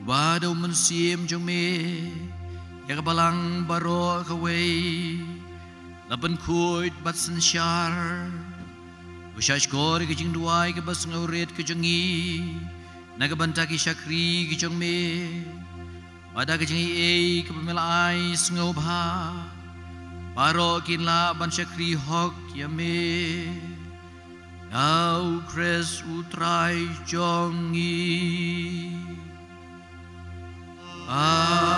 Wadaw mensiem jong me Ya kabalang baro kaway Laban kuit bat sensyar Usyash kori kejing duai ke bas ngauret kejong i Nagabanta ki syakri kejong me Pada kejing i ke pemelai sengau bha Baro kin la ban syakri hok ya me Now Chris utrai jongi. Amen.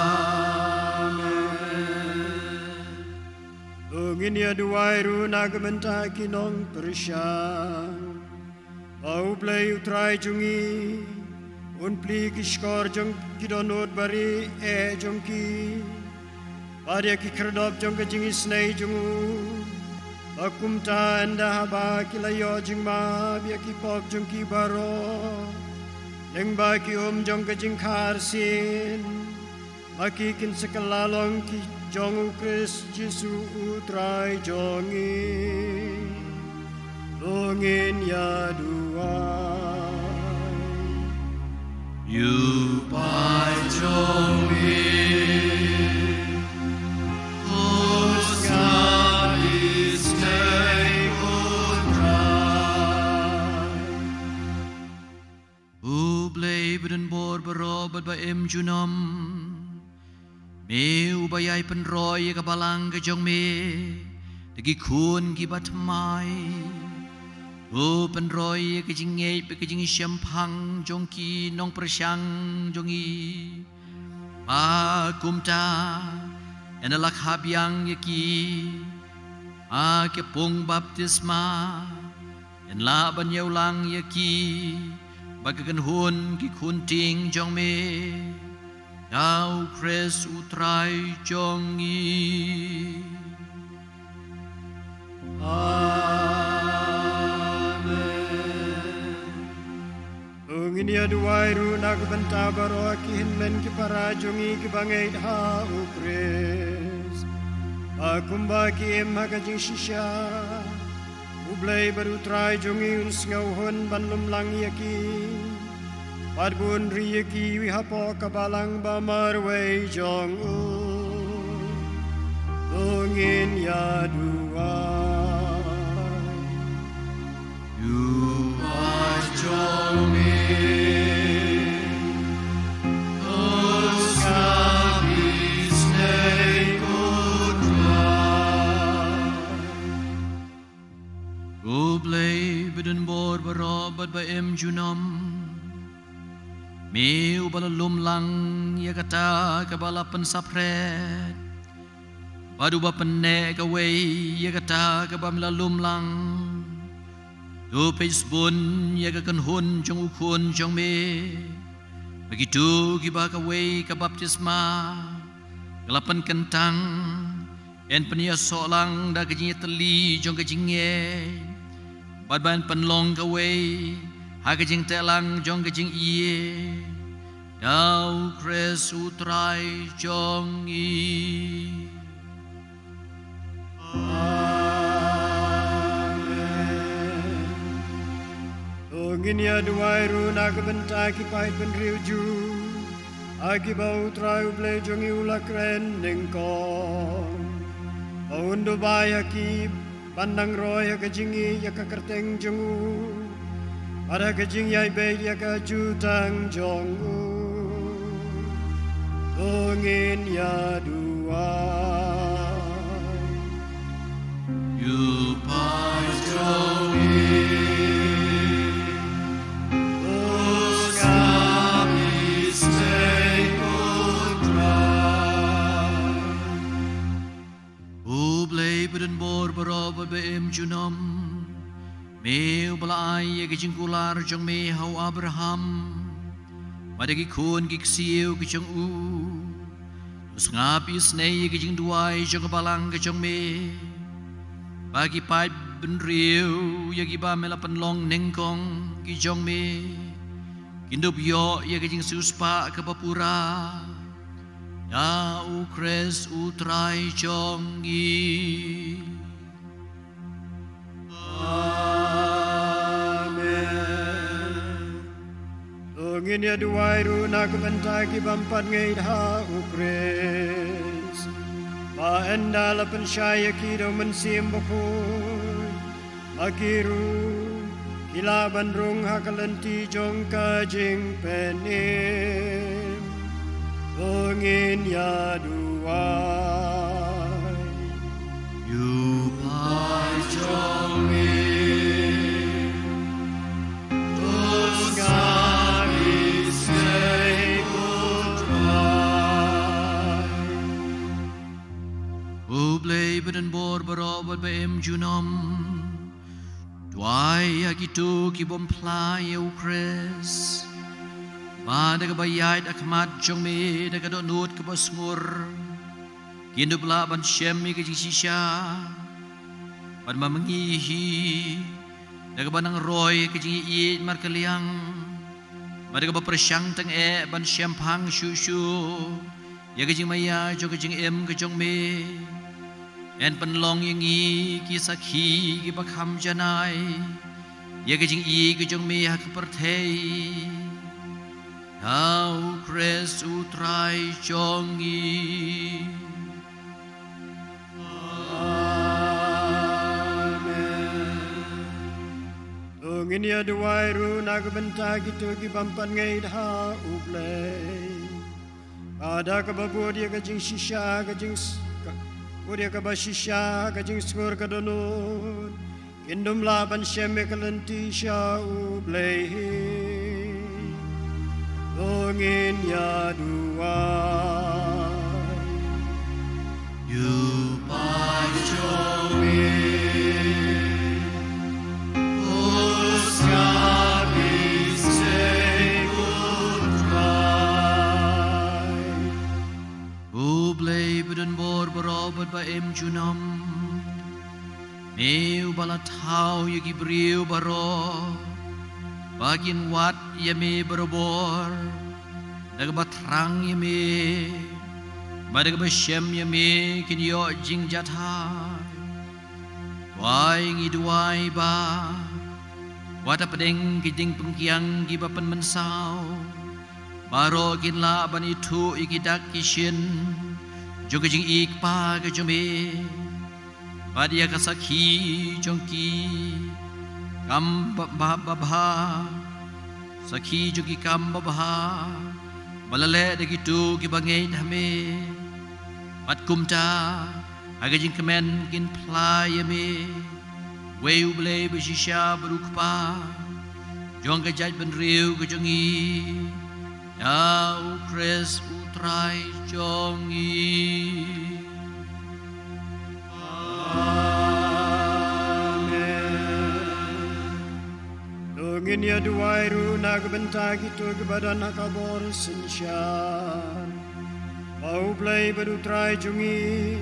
Ungin ya duai runa gementa kinong persyang. Bau play utrai jongi. Unpli kishkor jong kidonot bari jongki. Pada ki kerdop jong kejingi snei jongu. Bakumta anda haba kilayo jing ma biya ki pok jong ki baro. Leng ba ki jong kejing karsin. Maki kin sekalalong ki jong Kris Jesu utrai jongi. Longin ya duai. You by jongi. Beden bor berobat ba junam meu bayai penroy ka balang ka jong me dagi kun ki bat mai penroy ka jingei pe ka jing syampang jong ki nong persyang jongi pa kumta enalak habyang yaki ke pung baptisma en laban yaulang yaki bagakan hun ki kunting jong me Now Chris utrai jongi. Amen. Ungin ya duai runa kebenta baro akihin men ki para jongi ki bangai ha Chris. Akumba ki em hakajing shisha. Ublay baru try jongi uns ngauhon banlum lang yaki. Padbun riyaki wihapo kabalang bamarway jong Lungin ya duai. You are jongi. Os kami snei Ublay beden bor barobat ba junam. Meu balalum lang ya kata kabala pensapret. Badu ba penne kaway ya kata kabamlalum lang. Do pesbun ya kakanhun jong ukun jong me. Begitu kiba kaway kabaptisma. Gelapan kentang en penia solang da kajinya teli jong kajingye. Badban penlong kaway Hakajing telang jong kajing iye. Now Chris utrai jongi. Amen. Ungin ya duai runa kebenta ki pahit penriu ju. Aki bau utrai ublay jongi ula kren nengkong. Paundo baya ki pandang roy hakajingi ya kakerteng jongu. Para kejing yai be ya ka jutang jong Ungin ya duai. You pai jongi. Os kami stay utrai. Ublay beden bor barobat ba junam. Meu balai ya kajing kular jong me hau Abraham. Madagi kun kiksiu kajong Us ngapi snei ya kajing duai jong balang kajong me. Bagi pai benriu ya giba melapan long nengkong kijong me. Kindup yo ya kajing suspa kapapura. Ya ukres utrai jongi. Amen. Ungin ya duai runa kebenta ki bampat ngait ha ukres. Ba enda lapan syaya ki do mensim bakul. Akiru kila bandrung hakalenti jong kajing penim. Ungin ya duai. You pai jongi. blei beden bor berobot beem junom Dwai agitu ki bom plai ukres Ba daga bayait akmat jong me daga do nut ke basngur Kindu bla ban syem ke sisha ban mamangihi daga banang roy ke ji mar kaliang ba daga persyang teng ban syem phang shu ya ke jing maya jo ke jing em ke jong me en penlong yangi ki sakhi ki bakham janai ya ke jing ke jong me hak perthei Thou Christ utrai jongi Amen Tungin ya duai ru nagbenta gitu ki bampan ngai dha ublei Ada kababur dia kajing shisha kajing Udia kabashisha kajing skur kadonun Kindum laban syeme kalenti sha ublei Tungin ya duai You by Jomi Ublei beden bor berobot ba em junam Meu balatau yagi briu baro Bagin wat yame berobor Daga batrang yame Badaga basyem yame kin yo jing jathai Wai ngi duai ba Wata pedeng kijing pengkiang gibapan mensau Baro kin la ban itu ikidak kishin Joga jing ikpa ke jome Badia kasaki jongki Kam babha Sakhi jogi kam babha Balale degitu ki bangai dhame Pat kumta Aga jing kemen kin playame Weu blei besisha berukpa Jong kejaj benriu kejongi Thou Christ utrai jongi Tungin ya duai ru nagbenta gitu ke badan nakabor sensyar Bau blai berutrai jungi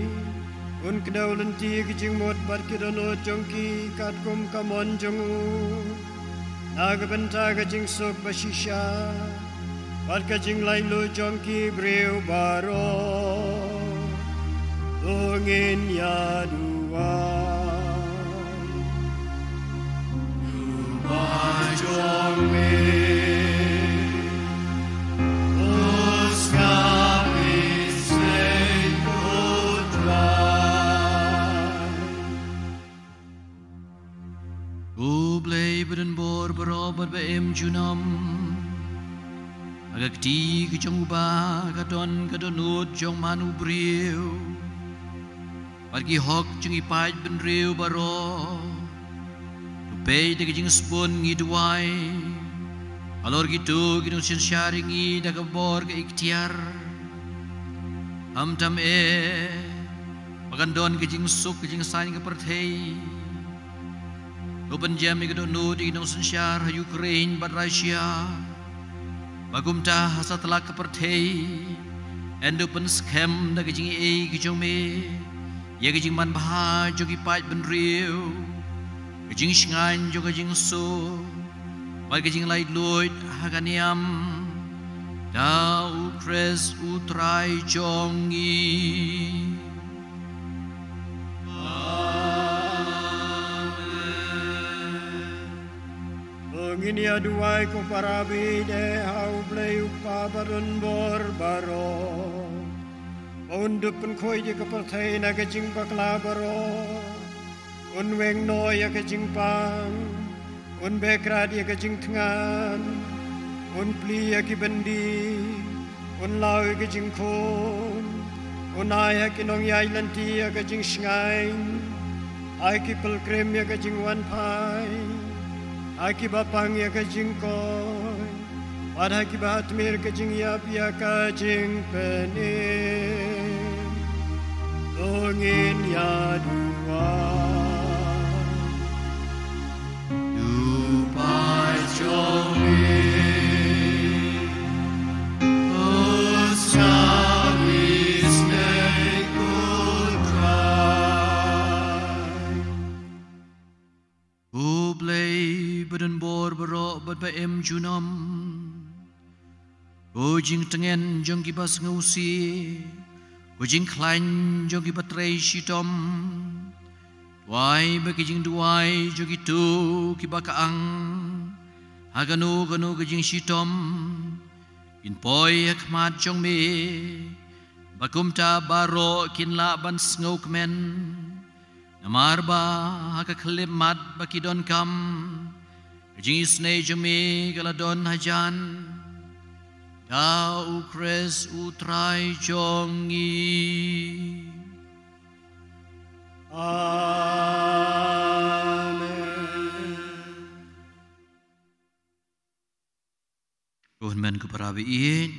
Un kedau lenti kijing mot bar kidono jongki katkum kamon jongu Nagbenta kijing sok basisha Bar kijing lain lo jongki breu baro Tungin ya duai Ublei beden bor berobat beem junam Agak ti kejong ba kadonut jong manu briu Pergi hok jeng ipai benriu baro Tupei de kejing spun ngiduai Alor gitu ginung sin syaringi da kabor ke ikhtiar Hamtam Pagandon kejing suk kejing sain ke perthei Open jam ke donut ginung sin syar Ukraine bat Russia Bagumta hasatlah ke perthei And open scam da kejing kejong me Ya kejing man baha jogi pait benriu Kejing shingan jo kejing so Bai kejing laid loit haganiam Thou Christ utrai jongi Tungin ya duai ko parabi de hau blei upa barun bor baro Undupen koi di keperthai na kejing bakla baro Unweng no ya kejing pang Unbekrat ya kejing tengan Unpli ya ki bendi Unlau ya kejing kon Unai ya kinong yai lanti ya kejing shingain Ai ki pelkrem ya kejing wanpai Ai ki bapang ya kejing koi Padha ki bahatmir kejing yap ya kejing penin Tungin ya Junam Bojing tengen jong kibas ngausi Bojing klain jong kibat rei shitom Wai bagi jing duai jong itu kibakaang Haganu ganu gajing shitom In poi hikmat jong me Bakumta baro kinla ban ngau kemen Namarba hakakhlimat bakidon kam Jing isnei jami galadon hajan Da ukres utrai jongi Amen. Tuhan men kuparabiin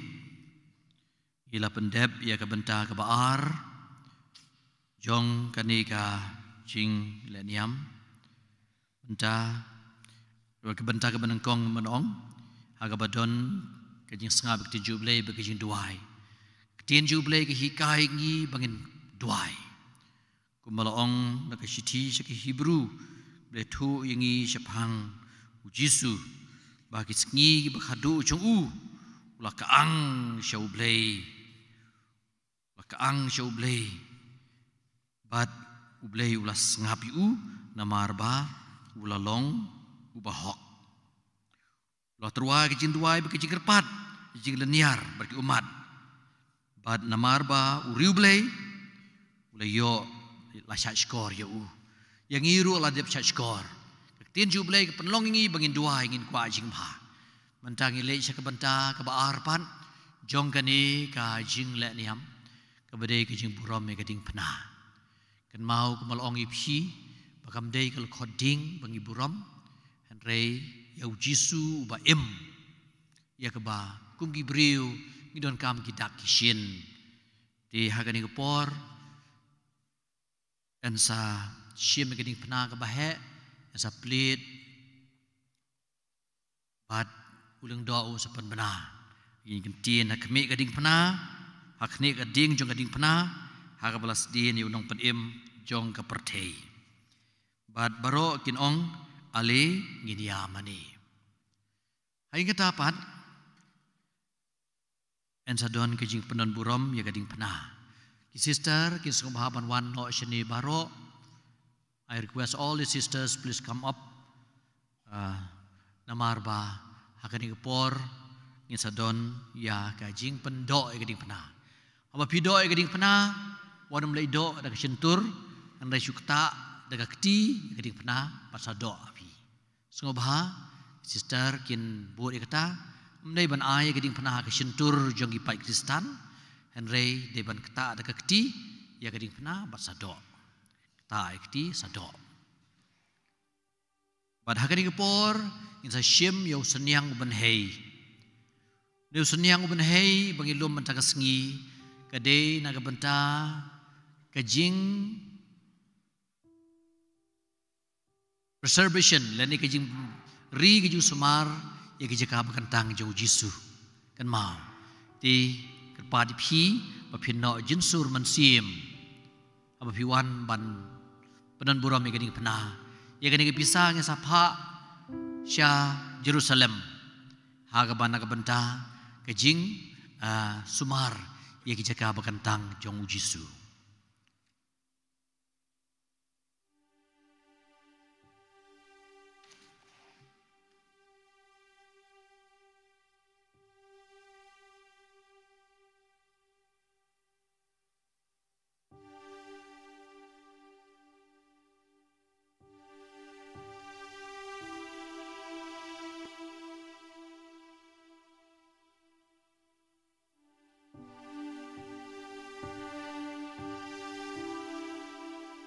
ila pendep ia kabenta kabaar jong kanika jing leniam benta kebenta kebenengkong menong agabadon kejing sengab ke jublei bekejing duai ketien jublei ke hikai ngi bangin duai kumalaong nak siti sek Hebrew bletu yangi sepang ujisu bagi sengi bakhadu jong ulah kaang shaublei bat ublei ulah sengab namarba ulalong ubahok. Lo terwa kejing duai bekejing kerpat, kejing leniar bagi umat. Bad namarba uriu blei, ulai yo la syat skor yo Yang iru la dep syat skor. Ketien ju blei kepenlong ingi bangin duai ingin kwa jing ma. Mentangi lei syak kebenta kebaar pan jong kani ka jing le niam. Kebedai kejing buram me keding pena. Kan mau kemalong ipsi bakam dei kal koding bangi buram. Rei yau Jisu ba ya keba kum gibriu ngidon kam kidak kishin di hagani kepor ensa shim geding pena kebahe ensa plit bat ulang doa sapan bena ini kentien hakmi geding pena hakni geding jong geding pena hagabalas din yunong penim jong kepertei bat baro kinong ale nginiamani. Hai ketapat ensadon kejing penon buram ya gading pena. Ki sister ki sungbahaban wan no shani baro. I request all the sisters please come up. Namarba hakani kepor ngisadon ya kajing pendo ya gading pena. Apa pido ya gading pena wan mulai do ada kesentur andai sukta daga keti ya gading pena pasado. Sungobha sister kin buat kata mendai ban ai geding pernah ke sentur jonggi pai Kristan henrei de ban kata ada kekti ya geding pernah bat sado kata kekti sado bad hakani kepor insa shim yo senyang uben hei de senyang uben hei bangilum mentaka sengi kade naga benta kejing preservation lani kejing ri kejing sumar ya kejing kabakantang jauh Jisu kan mau di kerpa di pi bapin no jinsur mansim apa piwan ban penan buram ya kejing pernah ya kejing pisang ya sapa sya Jerusalem hagaban nagabenta kejing sumar ya kejing kabakantang jauh Jisu.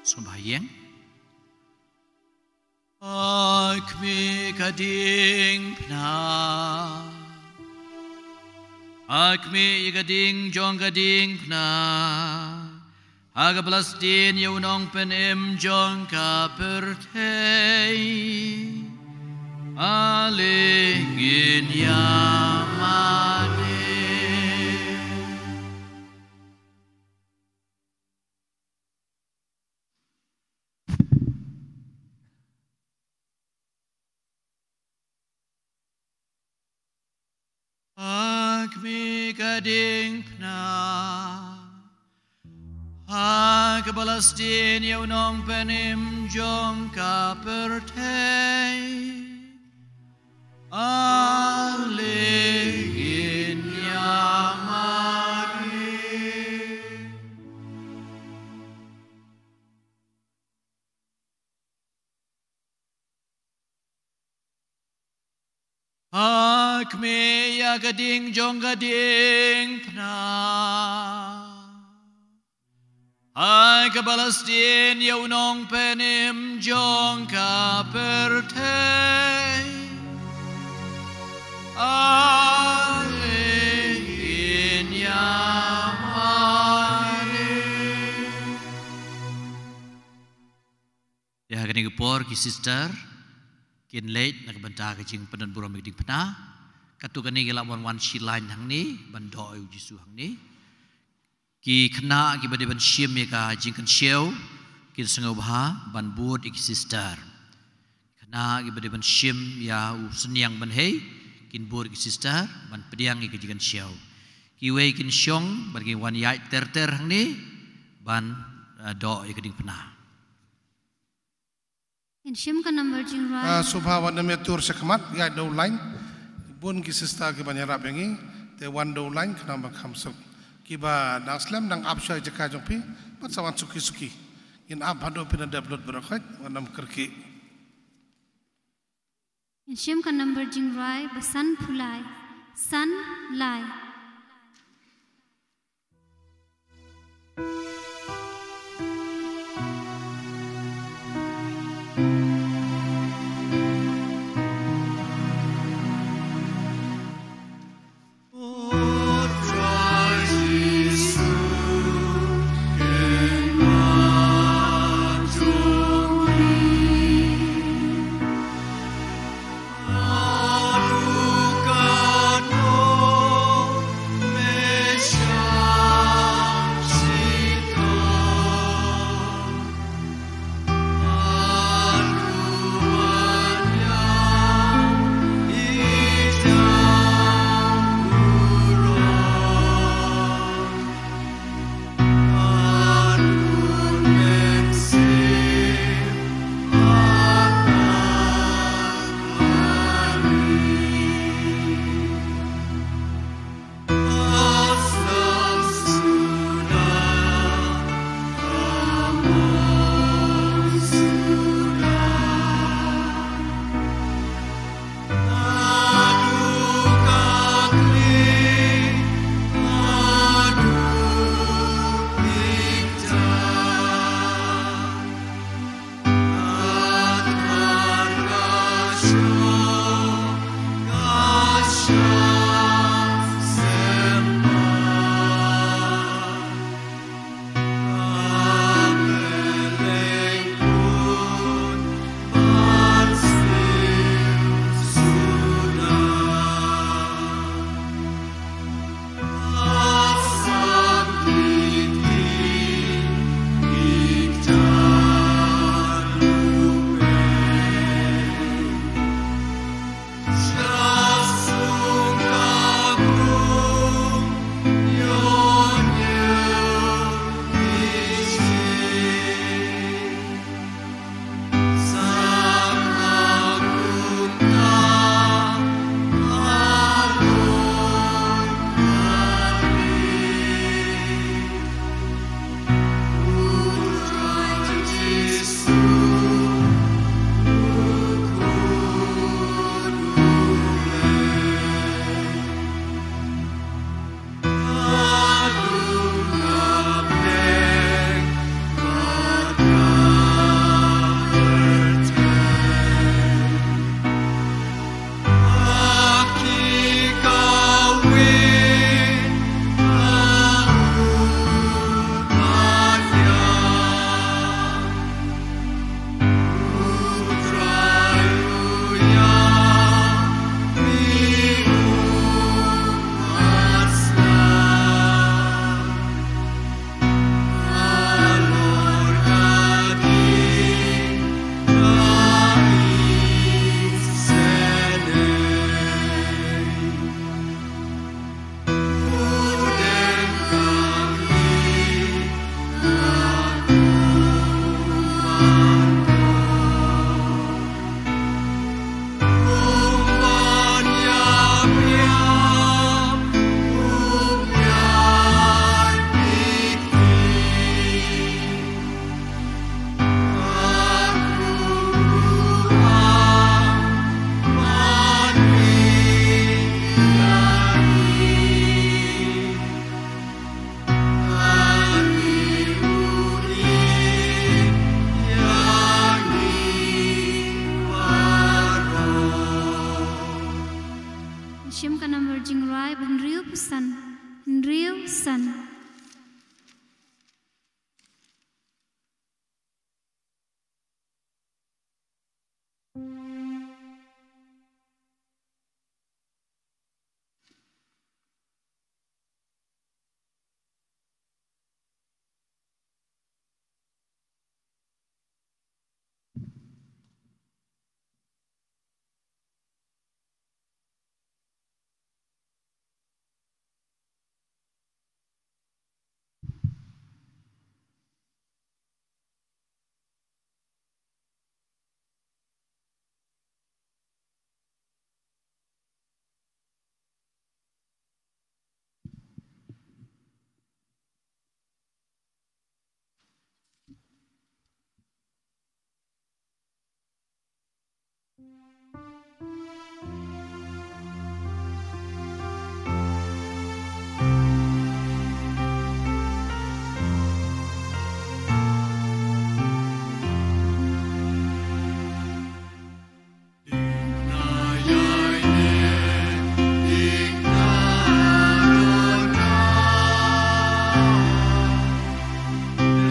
Sembahyang Akmi kading pna Akmi kading jong kading pna Aga Palestin yaunong penem jong kapertei alingin yamane. Agmi gading pna Aga Palestin yaunong penim jong kapertei alingin yamani. Agmi ya gading jong gading pna Aga Palestin yaunong penim jong kapertei alingin yamani. Ya kini kepor ki sister kin late nak benta kecing penan buram geding pena katu kini gelak wan shilain hang ni bandoi Jisu hang ni ki kena ki bade ban shim ya ka jing kan sheu ki sengau bah ban buat ik sister kena ki bade ban shim ya u senyang ban hei kin buat ik sister ban pediang ik jing kan sheu ki wei kin syong ban ki wan yai ter hang ni ban do ik ding pena in shim ka number jing rai subha wan me tur sekmat ya do line bun ki sister ki ban yarap yangi te wan do line kena ba khamsuk kiba dang slam dang abshoy jeka jongpi pat sawan suki in ab hado pina upload berakhat wanam kerki in shim ka number jing rai basan phulai san lai Aduh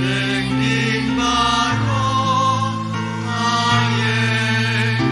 Ding ding baro, ayeng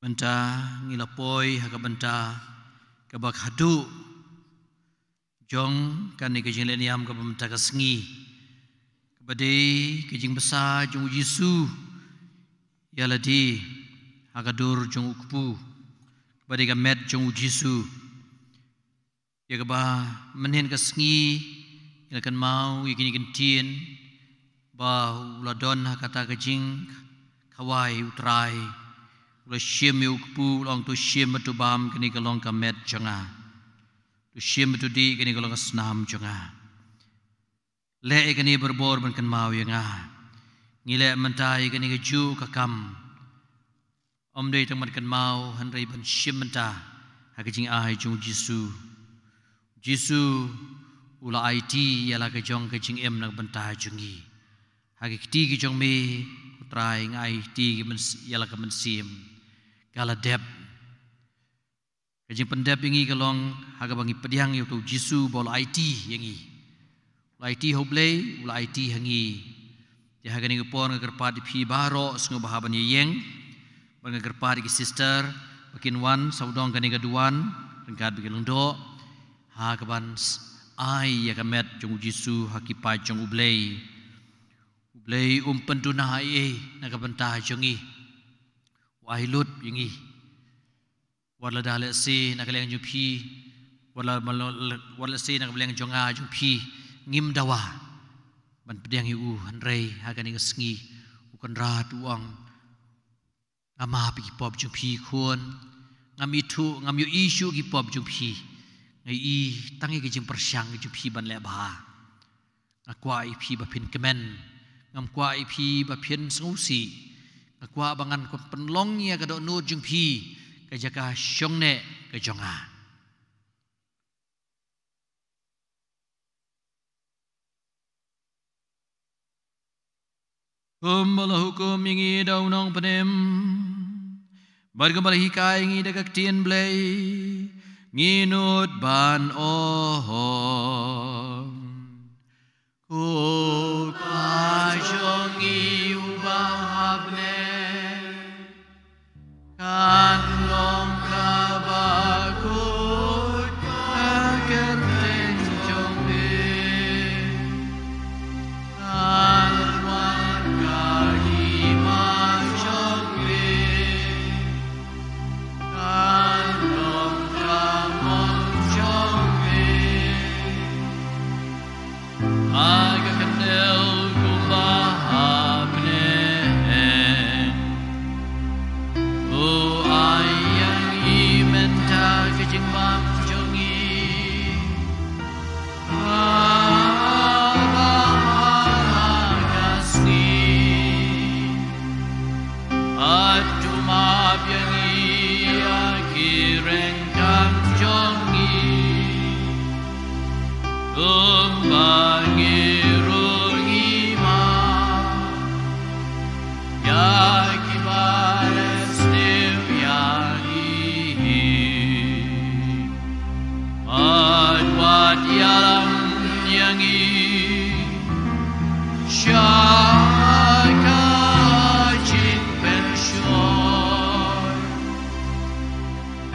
benta ngilapoi hakabenta kabak hadu jong kan ni kejing leniam kabenta kasengi kabade kejing besar jong Yesu yaladi hakadur jong ukpu kabade kamet jong Yesu ya kaba menen kasengi ilakan mau ikini kentien ba uladon hakata kejing kawai utrai ula shim ukpu long tu shim tu bam kini kalong kamet janga tu shim tu di kini kalong snam janga le kini berbor ban kan mau yanga ngile mentai kini keju kakam om dei tang kan mau hanrei ban shim menta hakijing ai jung Jesu ula IT yala kejong kejing em nak benta jungi hakikti kejong me utrai ngai ti yala ka mensim kala dep kejing pendep ingi kalong haga bangi pediang yu tu Jesu bol IT yangi IT hoble ula IT hangi ya haga ni gepon ngerpat pi baro sengo bahaban yeng bang ngerpat ki sister makin wan saudong kani gaduan rengkat bikin lendo ha kaban ai ya kamet jong Jesu hakipai jong ublei penduna ai na kabenta jongi wailut yangi wala dale si na kaleng jupi wala si na kaleng jonga jupi ngim dawa ban pedang yu hanrei hagan ngi ukan rat uang ama pi pop jupi khon ngam itu ngam yu isu ki pop jupi ngai i tangi ke jing persyang ke jupi ban le ba akwa i pi ba pin kemen ngam kwa i pi ba pin sengusi akwa bangan ko penlong ya ka do nu jung pi ka jaka syong ne ka jonga kumbala hukum ingi daw nong penem bargambala hikai ingi dagak tien blay nginut ban ohong ku pajongi ubahable kan long kabakut kagerten jombe kan wan kahima jombe kan long aga kendel kumbahapne o ayang imenta kejing bam jongi agasni atu mabyangi akireng kam jongi umbangi rohima ya kibales nevyangi adwat yalam yangi syaka jing pensyol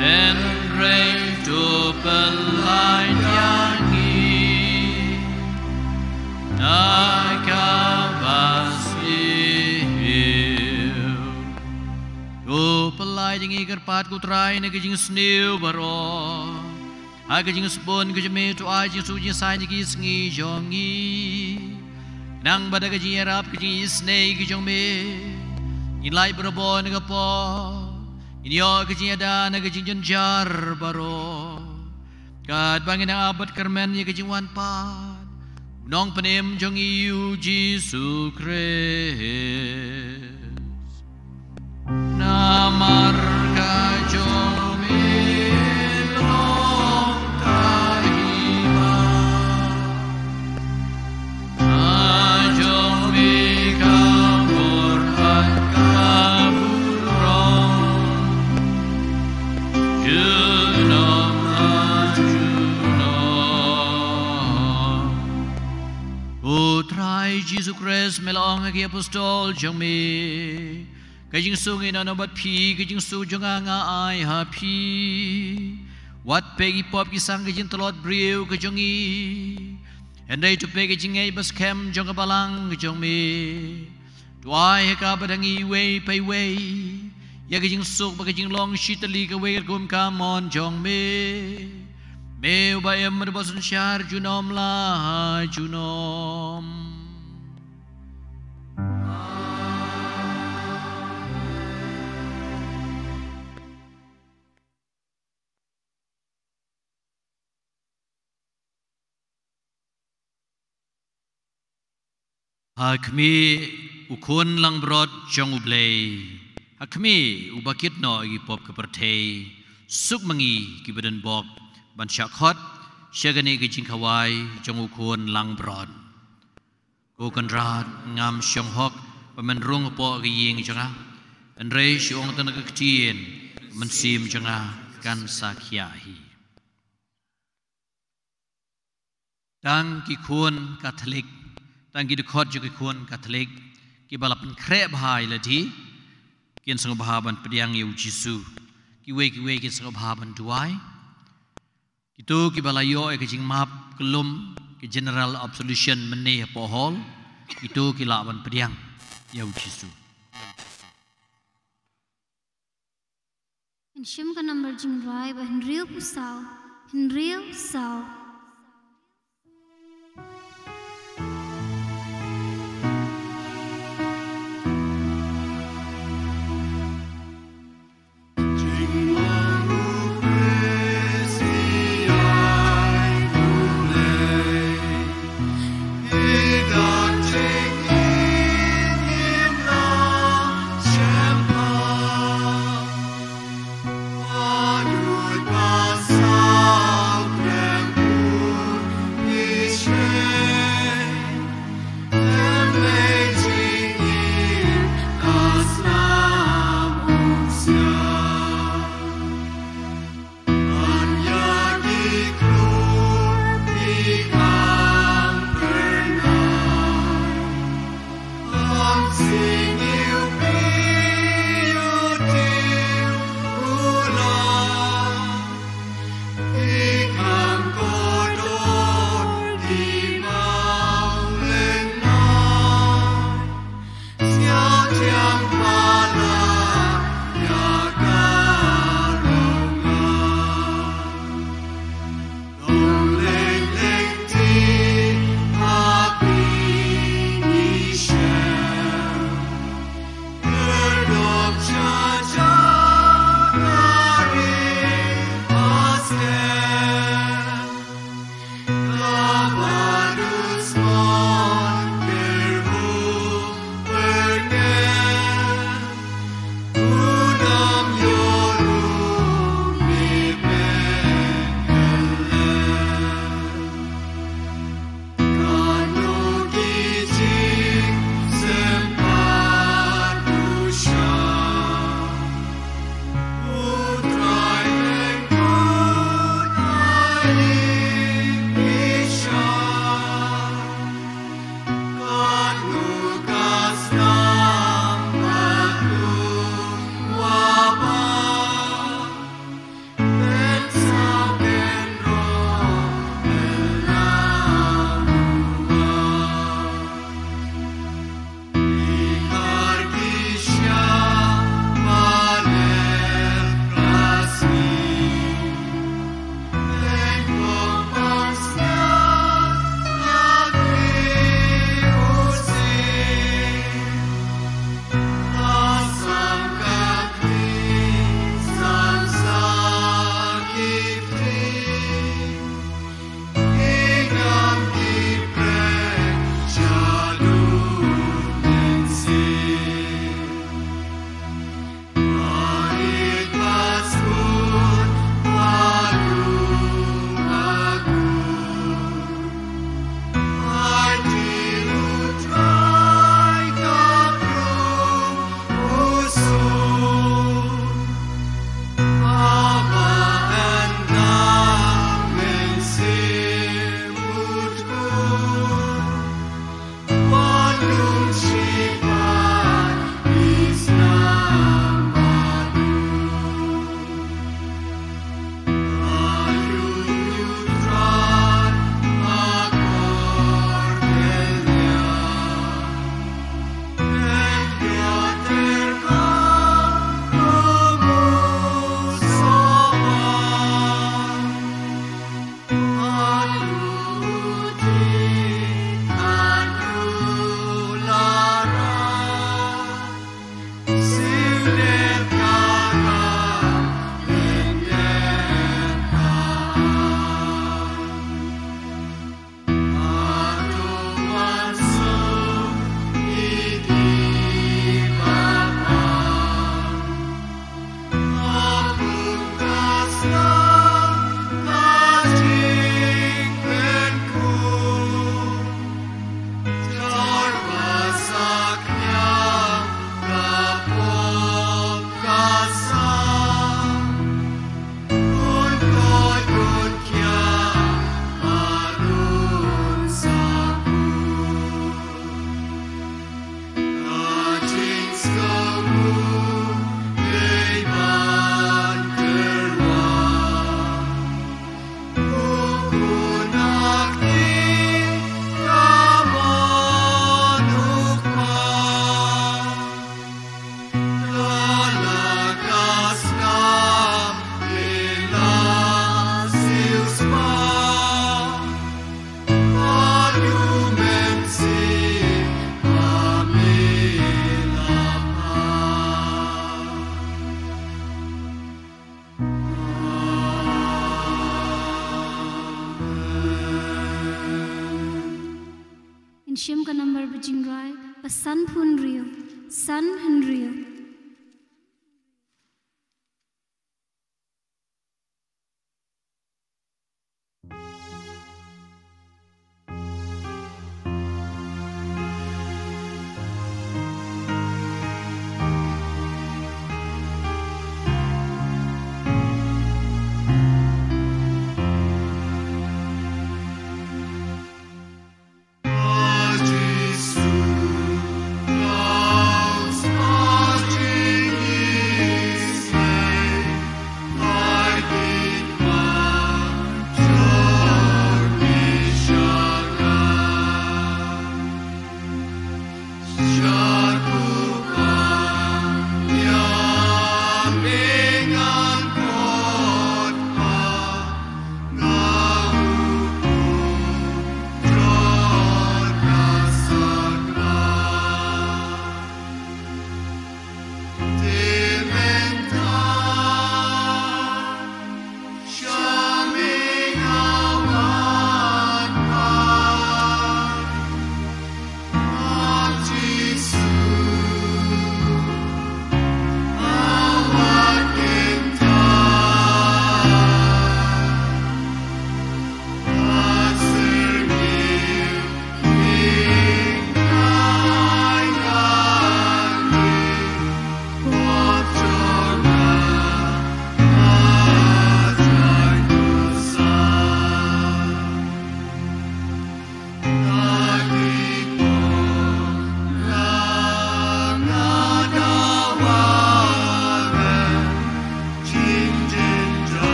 en reng tu pelai yangi o pelai jing iker pat ku trai ne kejing sniu baro ha kejing spon kejeme tu ai jing su jing sai ni kisngi jongi nang bada kejing rap kejing snei kejong me ilai berbo ne gapo inyo kejing ada ne kejing jenjar baro kad bangin abad kermen ye kejing wan pat nong penem jong iu Jesu Christ namar kajong ilong kahima ajong mikabur at kaburong junong ajunong utrai Jesu Christ melong agi apostol jong mi cái chính số người nào nó bắt phi cái chính số cho ngã ai ha phi wat pegi pop ki sang cái chính telot brio cái trong y and đây tu pegi chính ngay bas kem trong cái balang cái trong mi tuai ka badang i way pay way ya cái chính số cái chính long shitali cái way gom come on trong mi meu ba em mer basun shar junom la junom Hakmi ukun lang brod jong ublay Hakmi ubakit no igi pop kepertay suk mangi ki badan bok ban syakhot syagani ki jingkawai jong ukun lang brod ko kanrat ngam syong hok pamen rung po ki ying janga an rei syong tan ka ktien men sim janga kan sakyahi tang ki kun Katolik tang ki dekhot jo ki kun Katolik ki balapan krep hai lati kian sang bahaban pediang yu Jisu ki we kian sang bahaban duai itu ki balayo e kajing map kelum ki general absolution meneh pohol itu ki laban pediang yu Jisu in shim ka number jing rai ba Henrio Sao Sa Shim ka number bajingrai ba san phun rio san hun rio.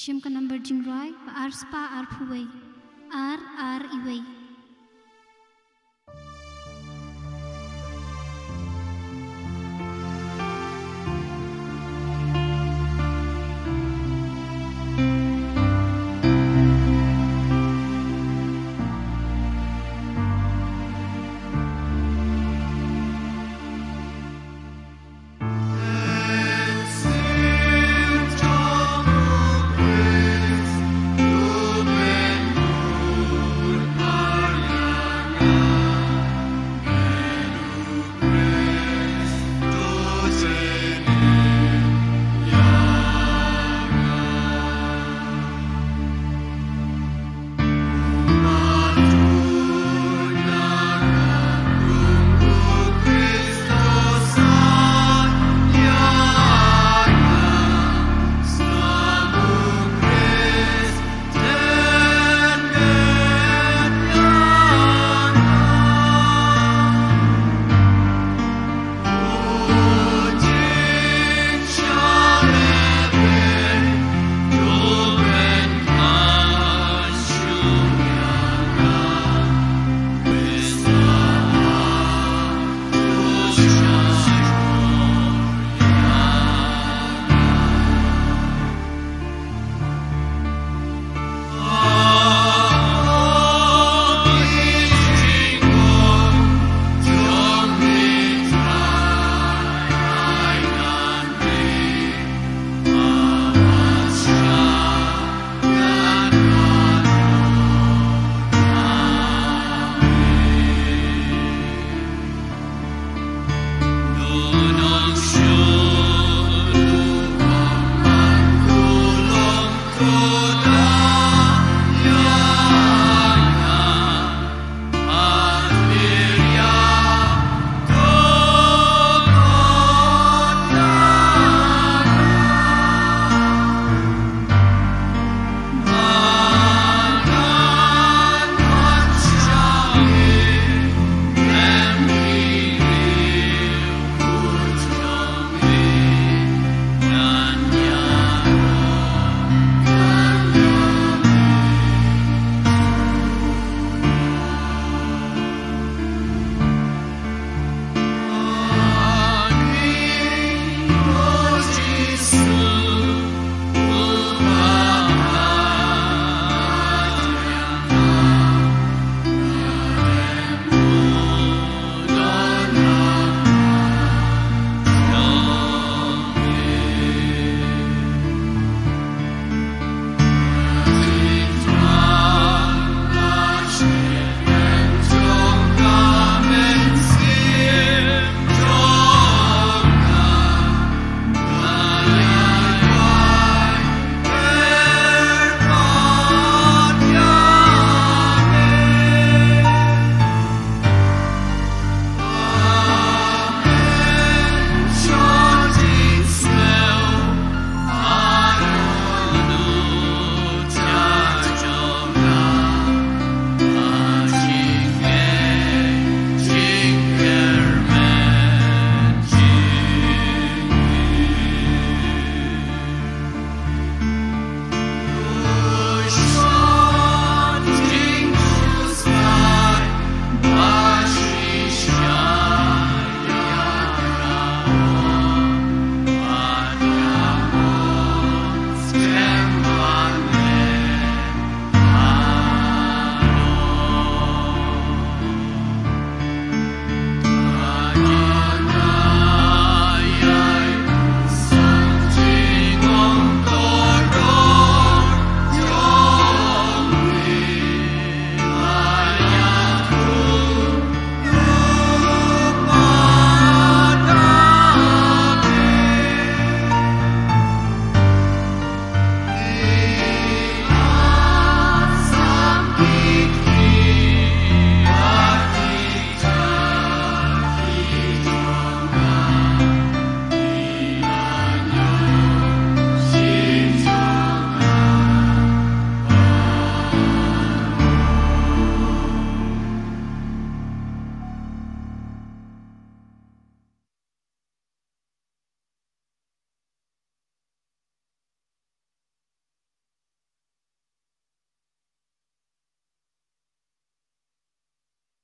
Shim ka number jingrai ba arspa arpuway ar iway. Goodbye.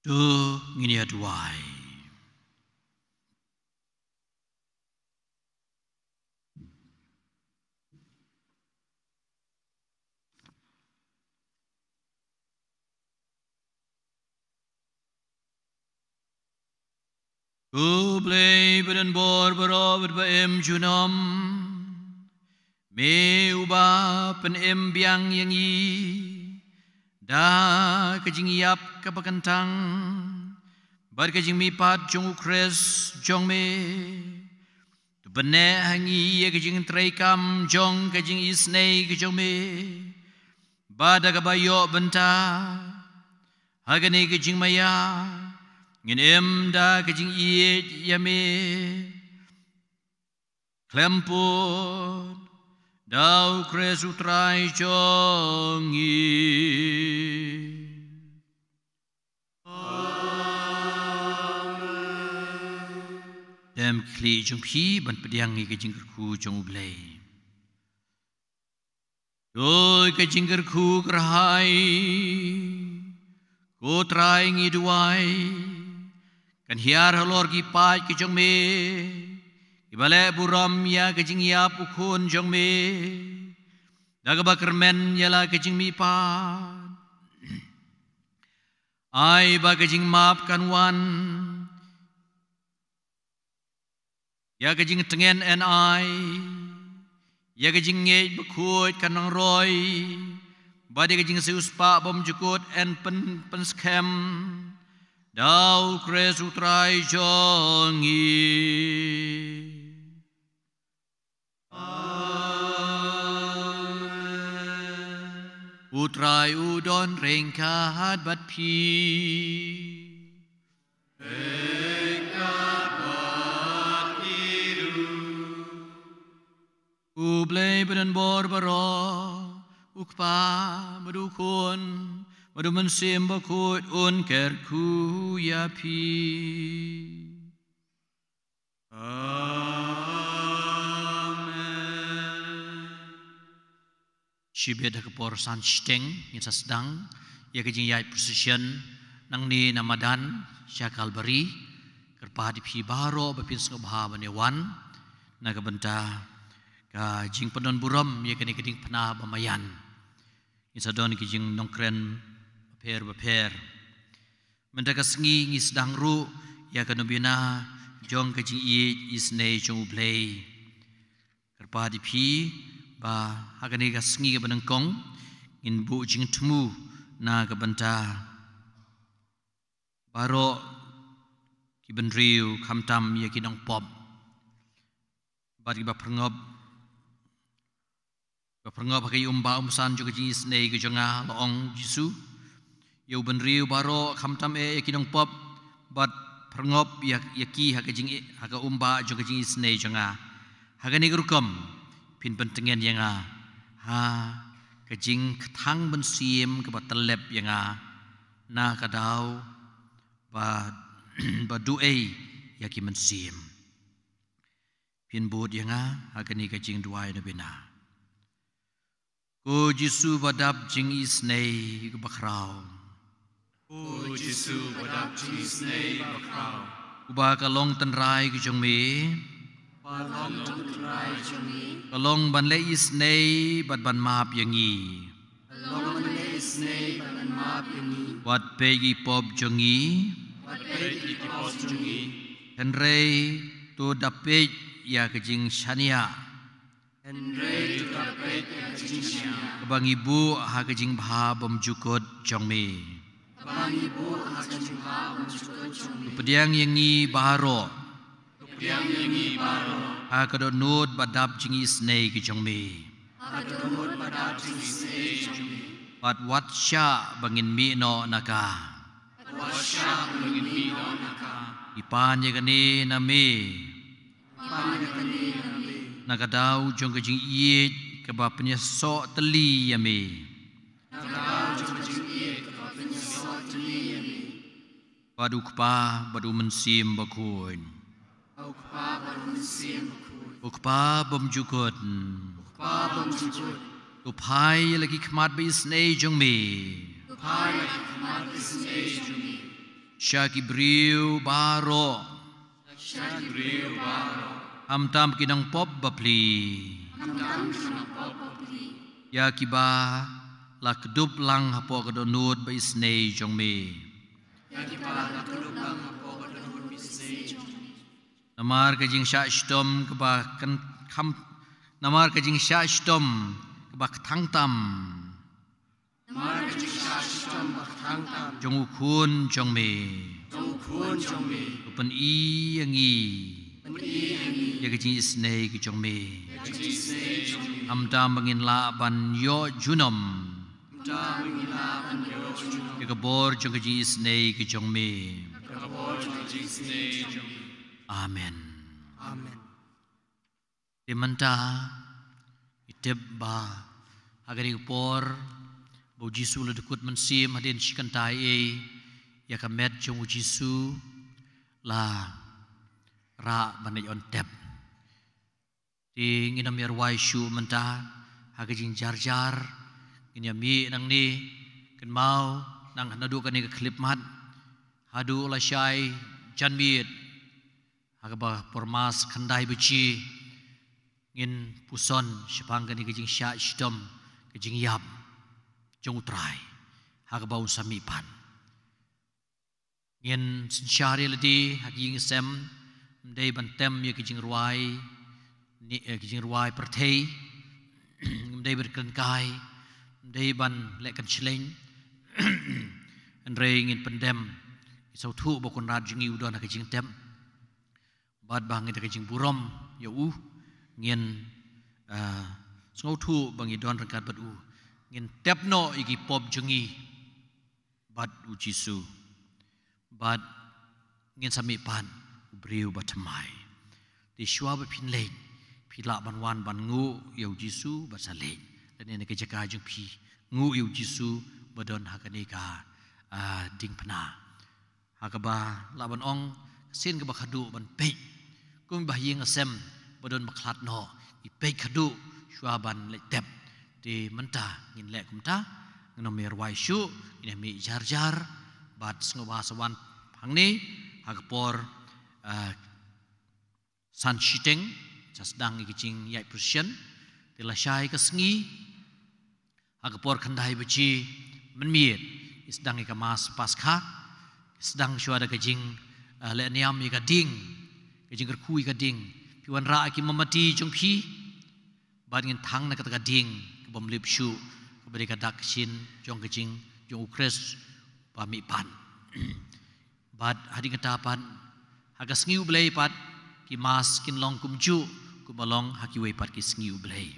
tu ngini aduai Ku blei badan bor berobet ba em junam me uba pen em biang yang i da kajing yap kapakantang bar kajing mi pat jong ukres jong me tu bene hangi ya kajing traikam jong kajing isnei kajong me bada kabayo benta hagane kajing maya ngin em da kajing iet yame klemput dau kres utrai jongi dem kli jong pi ban pediang ngi kajing kerku jong ublei doi kajing kerku kerhai ko trai ngi duai kan hiar halor ki pai ki jong me ibale buram ya kajing ya pukun jong me daga bakermen ya la kajing mi pa ai ba kajing map kan wan ya kajing tengen en ai ya kajing nge bekut kan nang roy ba de kajing seus pa bom jukut en pen scam Dau kres utrai jongi Utrai udon rengkat bat pi Rengkat bat piru Ublei badan bor baro Ukpa badukun Madu mensim bakut un kerku ya pi. Amen. Sibeda kepor san steng yang sedang ya kejing yai precision nang ni namadan syakal beri kerpa di pi baro bepin sengobha banewan naga benta ka jing penon buram ya kene keding pena bamayan. Isadon kijing nongkren Beper mendaka sengi ngi sedang ru ya kanubina jong kajing i isnei jong ublei kerpa di pi ba hagane ka sengi ka benengkong in bu jing temu na ka benta baro ki benriu kamtam ya kinong pop bari ba prengob pakai umsan jong kajing isnei ka jonga loong jisu Yau benriu baro kamtam kinong pop bat perngop yaki hakajing haka umba jong kajing isnei jonga hagani gerukam pin pentengen yanga ha kajing ketang bensim ke batelep yanga na kadau ba duei yaki mensim pin bud yanga hagani kajing duai na bina ko jisu badap jing isnei ke bakrau O Jesu badap jis nei bakrau Uba kalong tenrai ke jong me Kalong tenrai jong me Kalong ban le is nei bat ban map yangi Kalong ban le is nei bat ban map yangi Wat pegi pop jongi Wat pegi pop jongi Henrei to dapet ya kejing shania Henrei to dapet ya kejing shania Bang ibu ha kejing bha bom jukut jong me Bang ibu hakajing ha mencukup jong Pediang yangi baharo Pediang yangi baharo Hakadot nut badap jingi snei ke jong me Hakadot nut badap jingi snei jong me Pat wat sya bangin mi no naka Pat wat sya bangin mi no naka Ipan yakani na me Ipan yakani na me Nakadau jong kajing iit keba penyesok teli ya me Nakadau jong kajing iit Badukpa badu mensim bakun Ukpa badu mensim bakun Ukpa bamjukut Ukpa bamjukut Upai lagi kemat bisnei jong me Upai lagi kemat bisnei jong me Syaki briu baro Amtam kinang pop bapli Ya kiba lakdup lang hapo kadonut ba isnei jong me Namar kajing sya shtom keba kan kam Namar kajing sya shtom keba ktangtam Jong ukun jong me Upan i yang i Ya kajing isnei ki jong me Amdam bangin la ban yo junom Ya kabor jong kajing isnei ki jong me Amen. Amen. Di menta itib ba agari por bo Jisu le dekut mensim hadin shikantai ya kamet jong Jisu la ra banai on tep. Di nginam yarwai shu menta agajing jar nginyami nang ni ken mau nang nadu kan ni klip mat hadu la syai janmit Agaba pormas kandai beci ngin puson sepang kani kejing sya shtom kejing yap jong utrai agaba unsami pan ngin sensyari ledi haging sem mdei bantem ya kejing ruai ni kejing ruai pertei mdei berkenkai mdei ban lekan chleng andre ngin pendem isau thu bokon rad jingi udon kejing tem Bad bang ita kajing burom ya ngin sngau thu bang idon rangkat bad ngin tepno igi pop jengi bad Jisu bad ngin sami pan briu batamai di shwa ba pin le pila ban wan ban ngu ya Jisu ba sale dan ini kejaka jeng pi ngu ya Jisu badon hakani ka ding pana hakaba laban ong sin ke bakhadu ban pe kum bahying asem bodon baklat no ipei khadu shwaban le tep di menta ngin le kumta ngnom merwai shu ine mi jar bat sngoba sawan phangni hagpor san shiteng jasdang ikicing yai prusyen tila syai kasngi hagpor khandai beci menmiet isdang ikamas paskha sedang syuada kajing le niam ika ding kajing kerkui ka ding piwan ra ki mamati jong pi bad ngin thang na kata ding kebom lip shu kebari ka dak shin jong kajing jong ukres pa mi pan bad hadi kata pan haga sngiu blai pat ki mas kin long kumju kubalong hakiwe pat ki sngiu blai